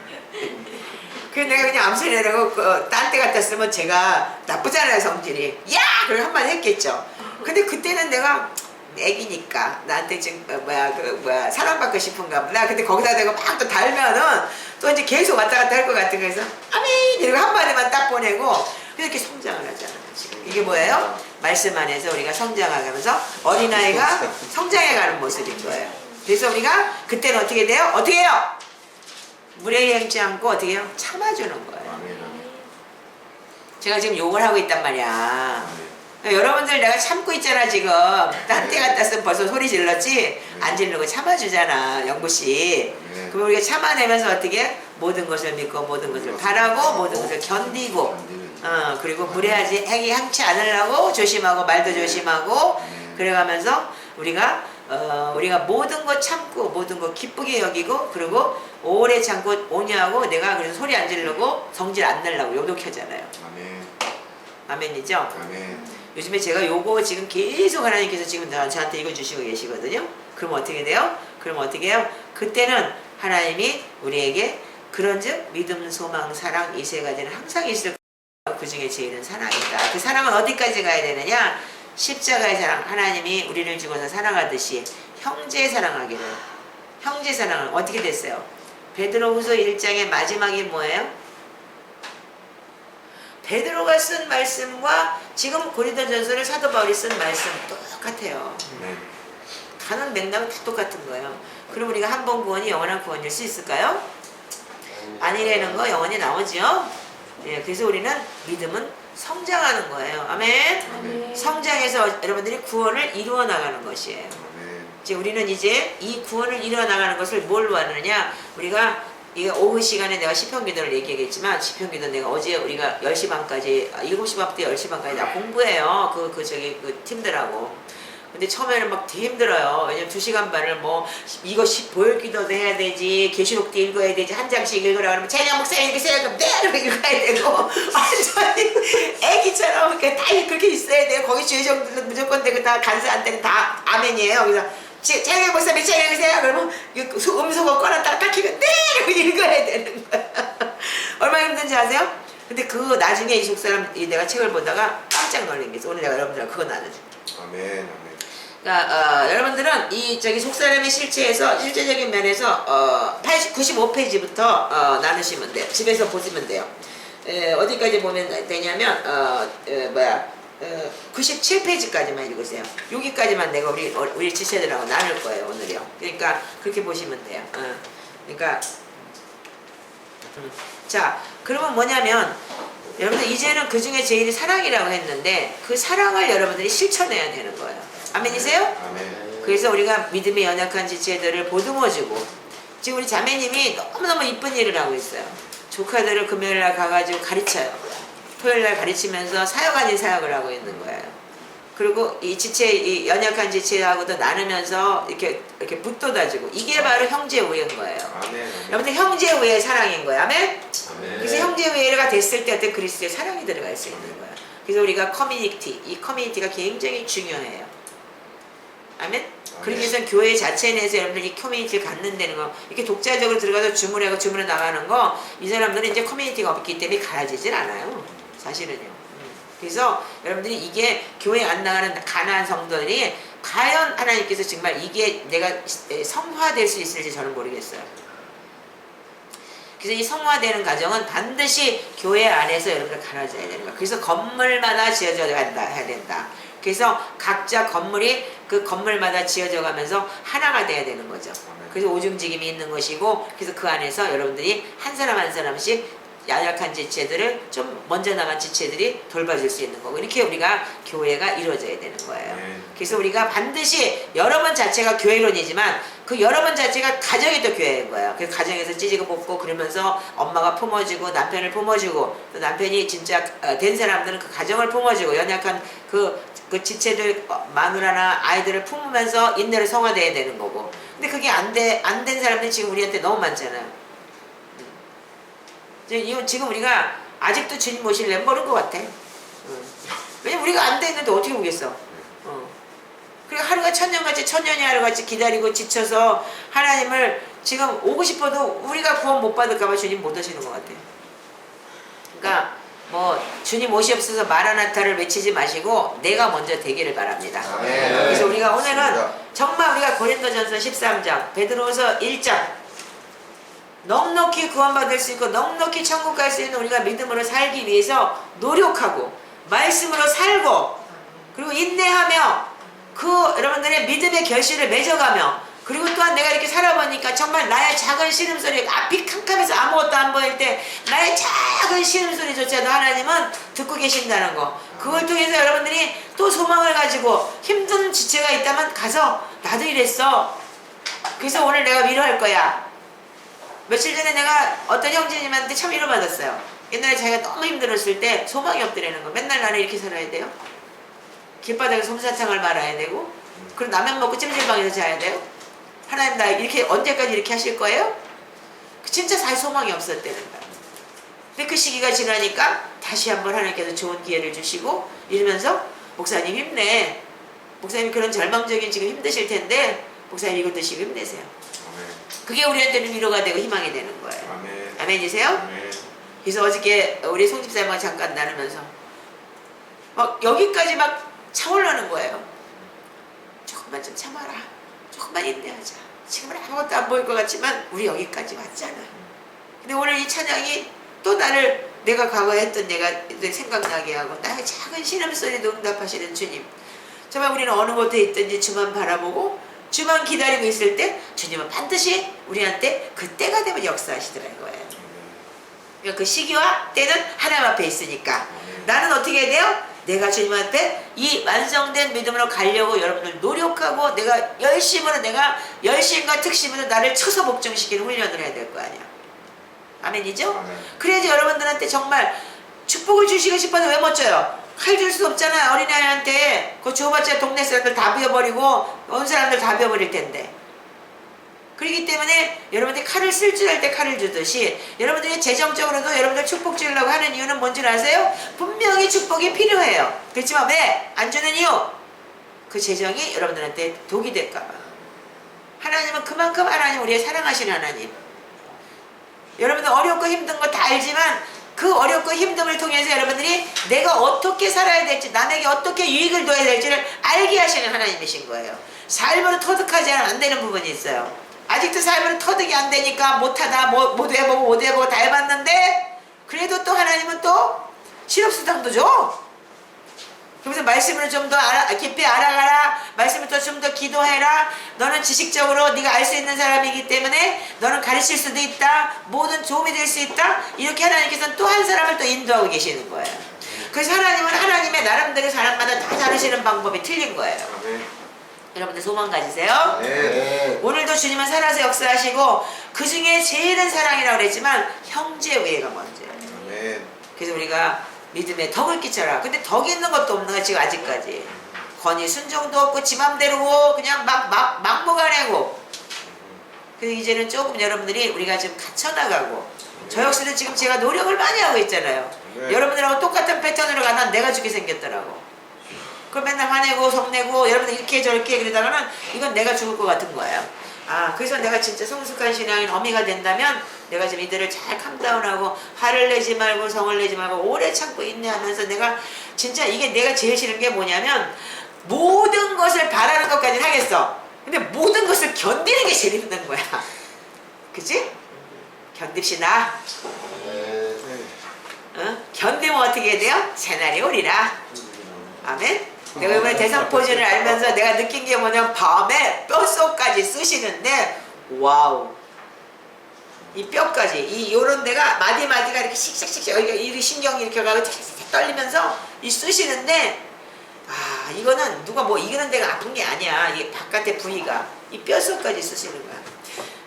그래서 내가 그냥 암소 내라고 딴 데 갖다 쓰면 제가 나쁘잖아요 성질이. 야! 그걸 한마디 했겠죠. 근데 그때는 내가 애기니까 나한테 지금 사랑받고 싶은가 보다. 근데 거기다 대고 막 또 달면은 또 이제 계속 왔다 갔다 할 것 같은 거에서 아멘 이러고 한마디만 딱 보내고 이렇게 성장을 하잖아요 지금. 이게 뭐예요? 말씀 안에서 우리가 성장하면서 어린아이가 성장해가는 모습인 거예요. 그래서 우리가 그때는 어떻게 돼요? 어떻게 해요? 무례행치 않고 어떻게 해요? 참아주는 거예요. 아멘. 아멘. 제가 지금 욕을 하고 있단 말이야. 아멘. 여러분들 내가 참고 있잖아 지금. 딴 때 갖다 쓰면 벌써 소리 질렀지? 안 지르고 참아주잖아 영구씨. 그럼 우리가 참아내면서 어떻게 모든 것을 믿고 모든 것을 바라고 모든 것을 견디고 그리고 무례하지 행치 않으려고 조심하고 말도 조심하고 그래가면서 우리가 모든 거 참고 모든 거 기쁘게 여기고 그리고 오래 참고 온유하고 내가 그래서 소리 안 지르고 성질 안 내려고 요독하잖아요. 아멘. 아멘이죠? 아멘. 요즘에 제가 요거 지금 계속 하나님께서 지금 저한테 읽어주시고 계시거든요. 그럼 어떻게 돼요? 그럼 어떻게 해요? 그때는 하나님이 우리에게 그런즉 믿음, 소망, 사랑 이 세 가지는 항상 있을 거예요. 그 중에 제일은 사랑이다. 그 사랑은 어디까지 가야 되느냐? 십자가의 사랑. 하나님이 우리를 죽어서 사랑하듯이 형제 사랑하기를. 형제 사랑은 어떻게 됐어요? 베드로후서 1장의 마지막이 뭐예요? 베드로가 쓴 말씀과 지금 고린도전서를 사도 바울이 쓴 말씀 똑같아요. 네. 가는 맥락은 다 똑같은 거예요. 그럼 우리가 한 번 구원이 영원한 구원일 수 있을까요? 아니라는 거 영원히 나오죠. 예, 그래서 우리는 믿음은 성장하는 거예요. 아멘. 아멘. 성장해서 여러분들이 구원을 이루어 나가는 것이에요. 아멘. 이제 우리는 이제 이 구원을 이루어 나가는 것을 뭘로 하느냐? 우리가 이게 오후 시간에 내가 시편 기도를 얘기하겠지만 시편 기도 내가 어제 우리가 10시 반까지 7시 반부터 10시 반까지 다 공부해요. 그 팀들하고. 근데 처음에는 막 되게 힘들어요. 왜냐면 2시간 반을 뭐 이거 보혈 기도도 해야 되지 계시록도 읽어야 되지 한 장씩 읽으라 그러면 재냥 목사님 이렇게 써야 되고 네 읽어야 되고 완전히 애기처럼 이렇게 다 그렇게 있어야 돼요. 거기 주의정들은 무조건 되고 다 간수한 때는 다 아멘이에요. 그래서 재냥 목사님 재냥 읽으세요. 그러면 음소거 꺼놨다가 딱 키고 네 이러고 읽어야 되는 거야. 얼마나 힘든지 아세요? 근데 그 나중에 이 속사람 내가 책을 보다가 깜짝 놀란 게 있어. 오늘 내가 여러분들랑 그거 나눠줄게. 아멘. 아멘. 그러니까 여러분들은 이 저기 속사람의 실체에서 실제적인 면에서 95페이지부터 나누시면 돼요. 집에서 보시면 돼요. 어디까지 보면 되냐면 97페이지까지만 읽으세요. 여기까지만 내가 우리 지체들하고 나눌 거예요 오늘이요. 그러니까 그렇게 보시면 돼요. 그러니까 자 그러면 뭐냐면 여러분들 이제는 그 중에 제일이 사랑이라고 했는데 그 사랑을 여러분들이 실천해야 되는 거예요. 아멘이세요? 아멘. 그래서 우리가 믿음에 연약한 지체들을 보듬어주고 지금 우리 자매님이 너무너무 이쁜 일을 하고 있어요. 조카들을 금요일날 가가지고 가르쳐요. 토요일날 가르치면서 사역 아닌 사역을 하고 있는 거예요. 그리고 이 연약한 지체하고도 나누면서 이렇게 붙돋아주고 이게 바로 형제 우애인 거예요. 아멘. 여러분들 형제 우애의 사랑인 거예요. 아멘? 아멘. 그래서 형제 우애가 됐을 때 어떤 그리스도의 사랑이 들어갈 수 있는 거예요. 그래서 우리가 이 커뮤니티가 굉장히 중요해요. 아멘? 그러기 위해서는 교회 자체 내에서 여러분들이 이 커뮤니티를 갖는다는 거 이렇게 독자적으로 들어가서 주문하고 주문해 나가는 거 이 사람들은 이제 커뮤니티가 없기 때문에 가라지질 않아요. 사실은요. 그래서 여러분들이 이게 교회 안 나가는 가난한 성도들이 과연 하나님께서 정말 이게 내가 성화될 수 있을지 저는 모르겠어요. 그래서 이 성화되는 과정은 반드시 교회 안에서 여러분들 가라져야 되는 거예요. 그래서 건물마다 지어져 해야 된다. 그래서 각자 건물이 그 건물마다 지어져 가면서 하나가 돼야 되는 거죠. 그래서 오중직임이 있는 것이고 그래서 그 안에서 여러분들이 한 사람 한 사람씩 연약한 지체들을 좀 먼저 나간 지체들이 돌봐줄 수 있는 거고 이렇게 우리가 교회가 이루어져야 되는 거예요. 그래서 우리가 반드시 여러분 자체가 교회론이지만 그 여러분 자체가 가정이 또 교회인 거예요. 그래서 가정에서 찌지고 볶고 그러면서 엄마가 품어주고 남편을 품어주고 또 남편이 진짜 된 사람들은 그 가정을 품어주고 연약한 그 지체들 마누라나 아이들을 품으면서 인내를 성화돼야 되는 거고 근데 그게 안 된 사람들이 지금 우리한테 너무 많잖아요. 지금 우리가 아직도 주님 모실려면 모를 것 같아. 왜냐면 우리가 안 됐는데 어떻게 오겠어. 그리고 하루가 천년같이 천년이 하루같이 기다리고 지쳐서 하나님을 지금 오고 싶어도 우리가 구원 못 받을까봐 주님 못 오시는 것 같아. 그러니까 뭐 주님 오시옵소서 마라나타를 외치지 마시고 내가 먼저 되기를 바랍니다. 그래서 우리가 오늘은 정말 우리가 고린도전서 13장 베드로후서 1장 넉넉히 구원받을 수 있고 넉넉히 천국 갈 수 있는 우리가 믿음으로 살기 위해서 노력하고 말씀으로 살고 그리고 인내하며 그 여러분들의 믿음의 결실을 맺어가며 그리고 또한 내가 이렇게 살아보니까 정말 나의 작은 신음소리 앞이 캄캄해서 아무것도 안 보일 때 나의 작은 신음소리조차도 하나님은 듣고 계신다는 거 그걸 통해서 여러분들이 또 소망을 가지고 힘든 지체가 있다면 가서 나도 이랬어 그래서 오늘 내가 위로할 거야 며칠 전에 내가 어떤 형제님한테 참 위로받았어요. 옛날에 자기가 너무 힘들었을 때 소망이 없더라는 거. 맨날 나는 이렇게 살아야 돼요. 길바닥에 솜사탕을 말아야 되고, 그리고 라면 먹고 찜질방에서 자야 돼요. 하나님 나 이렇게 언제까지 이렇게 하실 거예요? 진짜 살 소망이 없었다는 거야. 근데 그 시기가 지나니까 다시 한번 하나님께서 좋은 기회를 주시고 이러면서 목사님 힘내. 목사님 그런 절망적인 지금 힘드실 텐데 목사님 이거 드시고 힘내세요. 아멘. 그게 우리한테는 위로가 되고 희망이 되는 거예요. 아멘. 아멘이세요? 아멘. 그래서 어저께 우리 송집사님과 잠깐 나누면서 막 여기까지 막 차올라는 거예요. 조금만 좀 참아라. 조금만 인내하자. 지금은 아무것도 안 보일 것 같지만 우리 여기까지 왔잖아. 근데 오늘 이 찬양이 또 나를 내가 과거에 했던 내가 생각나게 하고 나의 작은 신음소리도 응답하시는 주님. 정말 우리는 어느 곳에 있든지 주만 바라보고 주만 기다리고 있을 때 주님은 반드시 우리한테 그때가 되면 역사하시더라는 거예요. 그러니까 그 시기와 때는 하나님 앞에 있으니까 나는 어떻게 해야 돼요? 내가 주님한테 이 완성된 믿음으로 가려고 여러분들 노력하고 내가 열심과 특심으로 나를 쳐서 복종시키는 훈련을 해야 될 거 아니야. 아멘이죠? 그래야지 여러분들한테 정말 축복을 주시고 싶어도 왜 못 줘요? 칼 줄 수 없잖아요. 어린아이한테 그거 줘봤자 동네 사람들 다 비워버리고 온 사람들 다 비워버릴 텐데. 그렇기 때문에 여러분들이 칼을 쓸 줄 알 때 칼을 주듯이 여러분들이 재정적으로도 여러분들 축복 주려고 하는 이유는 뭔지 아세요? 분명히 축복이 필요해요. 그렇지만 왜 안 주는 이유? 그 재정이 여러분들한테 독이 될까봐. 하나님은 그만큼 하나님 우리의 사랑하시는 하나님. 여러분들 어렵고 힘든 거 다 알지만 그 어렵고 힘듦을 통해서 여러분들이 내가 어떻게 살아야 될지 남에게 어떻게 유익을 둬야 될지를 알게 하시는 하나님이신 거예요. 삶으로 터득하지 않으면 안 되는 부분이 있어요. 아직도 삶으로 터득이 안 되니까 못하다 못 해보고 다 해봤는데 그래도 또 하나님은 또 실업수당도 줘. 그래서 말씀을 좀 더 깊이 알아가라. 말씀을 좀 더 기도해라. 너는 지식적으로 네가 알 수 있는 사람이기 때문에 너는 가르칠 수도 있다. 모든 도움이 될 수 있다. 이렇게 하나님께서는 또 한 사람을 또 인도하고 계시는 거예요. 그래서 하나님은 하나님의 나름대로 사람마다 다 다루시는 방법이 틀린 거예요. 여러분들 소망 가지세요. 네. 오늘도 주님은 살아서 역사하시고 그 중에 제일은 사랑이라고 그랬지만 형제 외가 먼저예요. 아멘. 그래서 우리가 믿음에 덕을 끼쳐라. 근데 덕 있는 것도 없는 거야 지금 아직까지. 권위 순종도 없고 지 맘대로고 그냥 막 먹어내고. 그래서 이제는 조금 여러분들이 우리가 지금 갇혀나가고 저 역시도 지금 제가 노력을 많이 하고 있잖아요. 여러분들하고 똑같은 패턴으로 가면 내가 죽게 생겼더라고. 그럼 맨날 화내고 성내고 여러분들 이렇게 저렇게 그러다가는 이건 내가 죽을 것 같은 거예요. 그래서 내가 진짜 성숙한 신앙인 어미가 된다면 내가 지금 이들을 잘 캄다운하고 화를 내지 말고 성을 내지 말고 오래 참고 인내하면서 내가 진짜 이게 내가 제일 싫은 게 뭐냐면 모든 것을 바라는 것까지는 하겠어. 근데 모든 것을 견디는 게 제일 힘든 거야. 그치? 견딥시다. 견디면 어떻게 해야 돼요? 새날이 오리라. 아멘? 내가 이번에 대상포진을 알면서 내가 느낀 게 뭐냐면 밤에 뼛속까지 쓰시는데 와우, 이 뼈까지 요런 데가 마디마디가 이렇게 씩씩씩 여기가 신경이 이렇게 가고 떨리면서 이 쓰시는데 이거는 누가 뭐 이기는 데가 아픈 게 아니야. 이게 바깥에 부위가 이 뼛속까지 쓰시는 거야.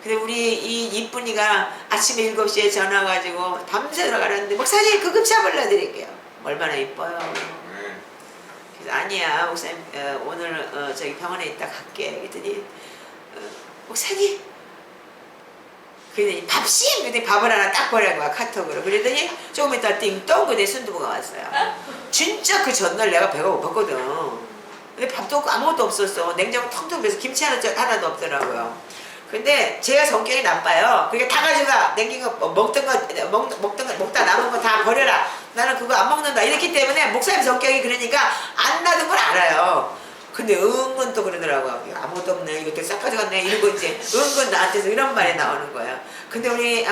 근데 우리 이 이쁜이가 아침에 7시에 전화 가지고 밤새 들어가는데 목사님 급차 불러드릴게요. 얼마나 이뻐요. 그래서 아니야 목사님 오늘 저기 병원에 있다 갈게. 그랬더니 목사님 그랬더니 밥심! 그랬더니 밥을 하나 딱 보낸 거야 카톡으로. 그랬더니 조금 있다 띵동 그때 순두부가 왔어요. 진짜 그 전날 내가 배가 고팠거든. 근데 밥도 없고 아무것도 없었어. 냉장고 텅텅 비어서 김치 하나도 없더라고요. 근데 제가 성격이 나빠요. 그러니까 다 가져가. 냉긴 거 먹다 남은 거 다 버려라. 나는 그거 안 먹는다. 이렇기 때문에 목사님 성격이 그러니까 안 놔둔 걸 알아요. 근데 은근 또 그러더라고요. 아무것도 없네. 이것도 싹 가져갔네. 이러고 이제 은근 나한테서 이런 말이 나오는 거예요. 근데 우리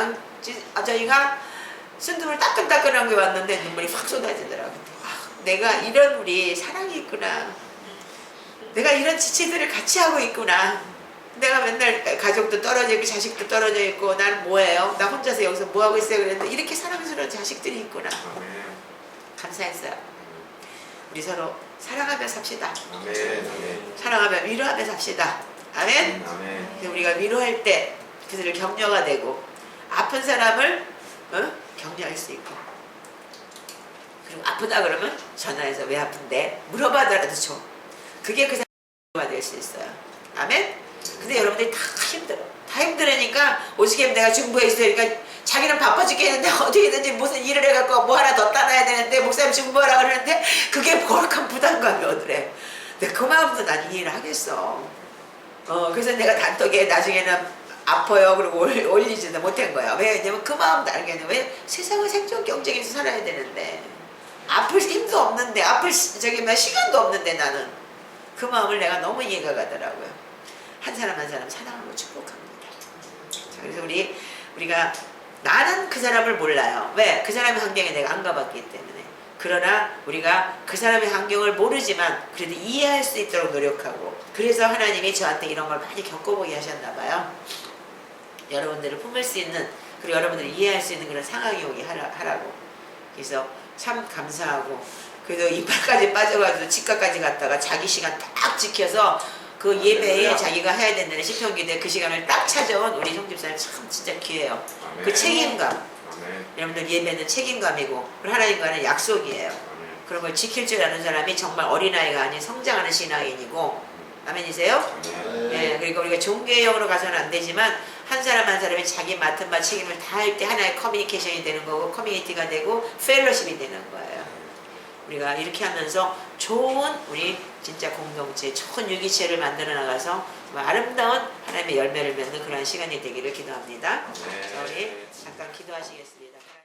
저희가 순두부를 따끈따끈한 게 왔는데 눈물이 확 쏟아지더라고요. 내가 이런 우리 사랑이 있구나. 내가 이런 지체들을 같이 하고 있구나. 내가 맨날 가족도 떨어져 있고 자식도 떨어져 있고 나는 뭐예요? 나 혼자서 여기서 뭐하고 있어요? 그랬는데 이렇게 사랑스러운 자식들이 있구나. 감사했어요. 우리 서로 사랑하며 삽시다. 사랑하며 위로하며 삽시다. 아멘. 우리가 위로할 때 그들을 격려가 되고 아픈 사람을 격려할 수 있고 그리고 아프다 그러면 전화해서 왜 아픈데 물어봐더라도 줘. 그게 그 사람이 될 수 있어요. 아멘? 근데 여러분들이 다 힘들어. 다 힘들으니까 오죽하면 내가 중부에 있으니까 자기는 바빠 죽겠는데 어떻게든지 무슨 일을 해갖고 뭐 하나 더 따놔야 되는데 목사님 중부하라 그러는데 그게 버럭한 부담감이 오더래. 근데 그 마음도 난 이해를 하겠어. 그래서 내가 단톡에 나중에는 아파요 그리고 올리지도 못한 거야. 왜냐면 그 마음도 알겠네. 왜 세상은 생존 경쟁에서 살아야 되는데 아플 힘도 없는데 아플 시간도 없는데 나는 그 마음을 내가 너무 이해가 가더라고요. 한 사람 한 사람 사랑하고 축복합니다. 자, 그래서 우리가 나는 그 사람을 몰라요. 왜? 그 사람의 환경에 내가 안 가봤기 때문에. 그러나 우리가 그 사람의 환경을 모르지만 그래도 이해할 수 있도록 노력하고, 그래서 하나님이 저한테 이런 걸 많이 겪어보게 하셨나 봐요. 여러분들을 품을 수 있는, 그리고 여러분들을 이해할 수 있는 그런 상황이 오게 하라고. 그래서 참 감사하고, 그래도 이빨까지 빠져가지고 치과까지 갔다가 자기 시간 딱 지켜서 그 예배에 자기가 해야 된다는 시편기도에 그 시간을 딱 찾아온 우리 형집사님 참 진짜 귀해요. 아멘. 그 책임감. 아멘. 여러분들 예배는 책임감이고 하나님과는 약속이에요. 아멘. 그런 걸 지킬 줄 아는 사람이 정말 어린아이가 아닌 성장하는 신앙인이고, 아멘이세요? 아멘. 예, 그리고 우리가 종교형으로 가서는 안 되지만 한 사람 한 사람이 자기 맡은 바 책임을 다 할 때 하나의 커뮤니케이션이 되는 거고, 커뮤니티가 되고 펠로십이 되는 거예요. 우리가 이렇게 하면서 좋은 우리 진짜 공동체, 좋은 유기체를 만들어 나가서 정말 아름다운 하나님의 열매를 맺는 그런 시간이 되기를 기도합니다. 자, 우리 잠깐 기도하시겠습니다.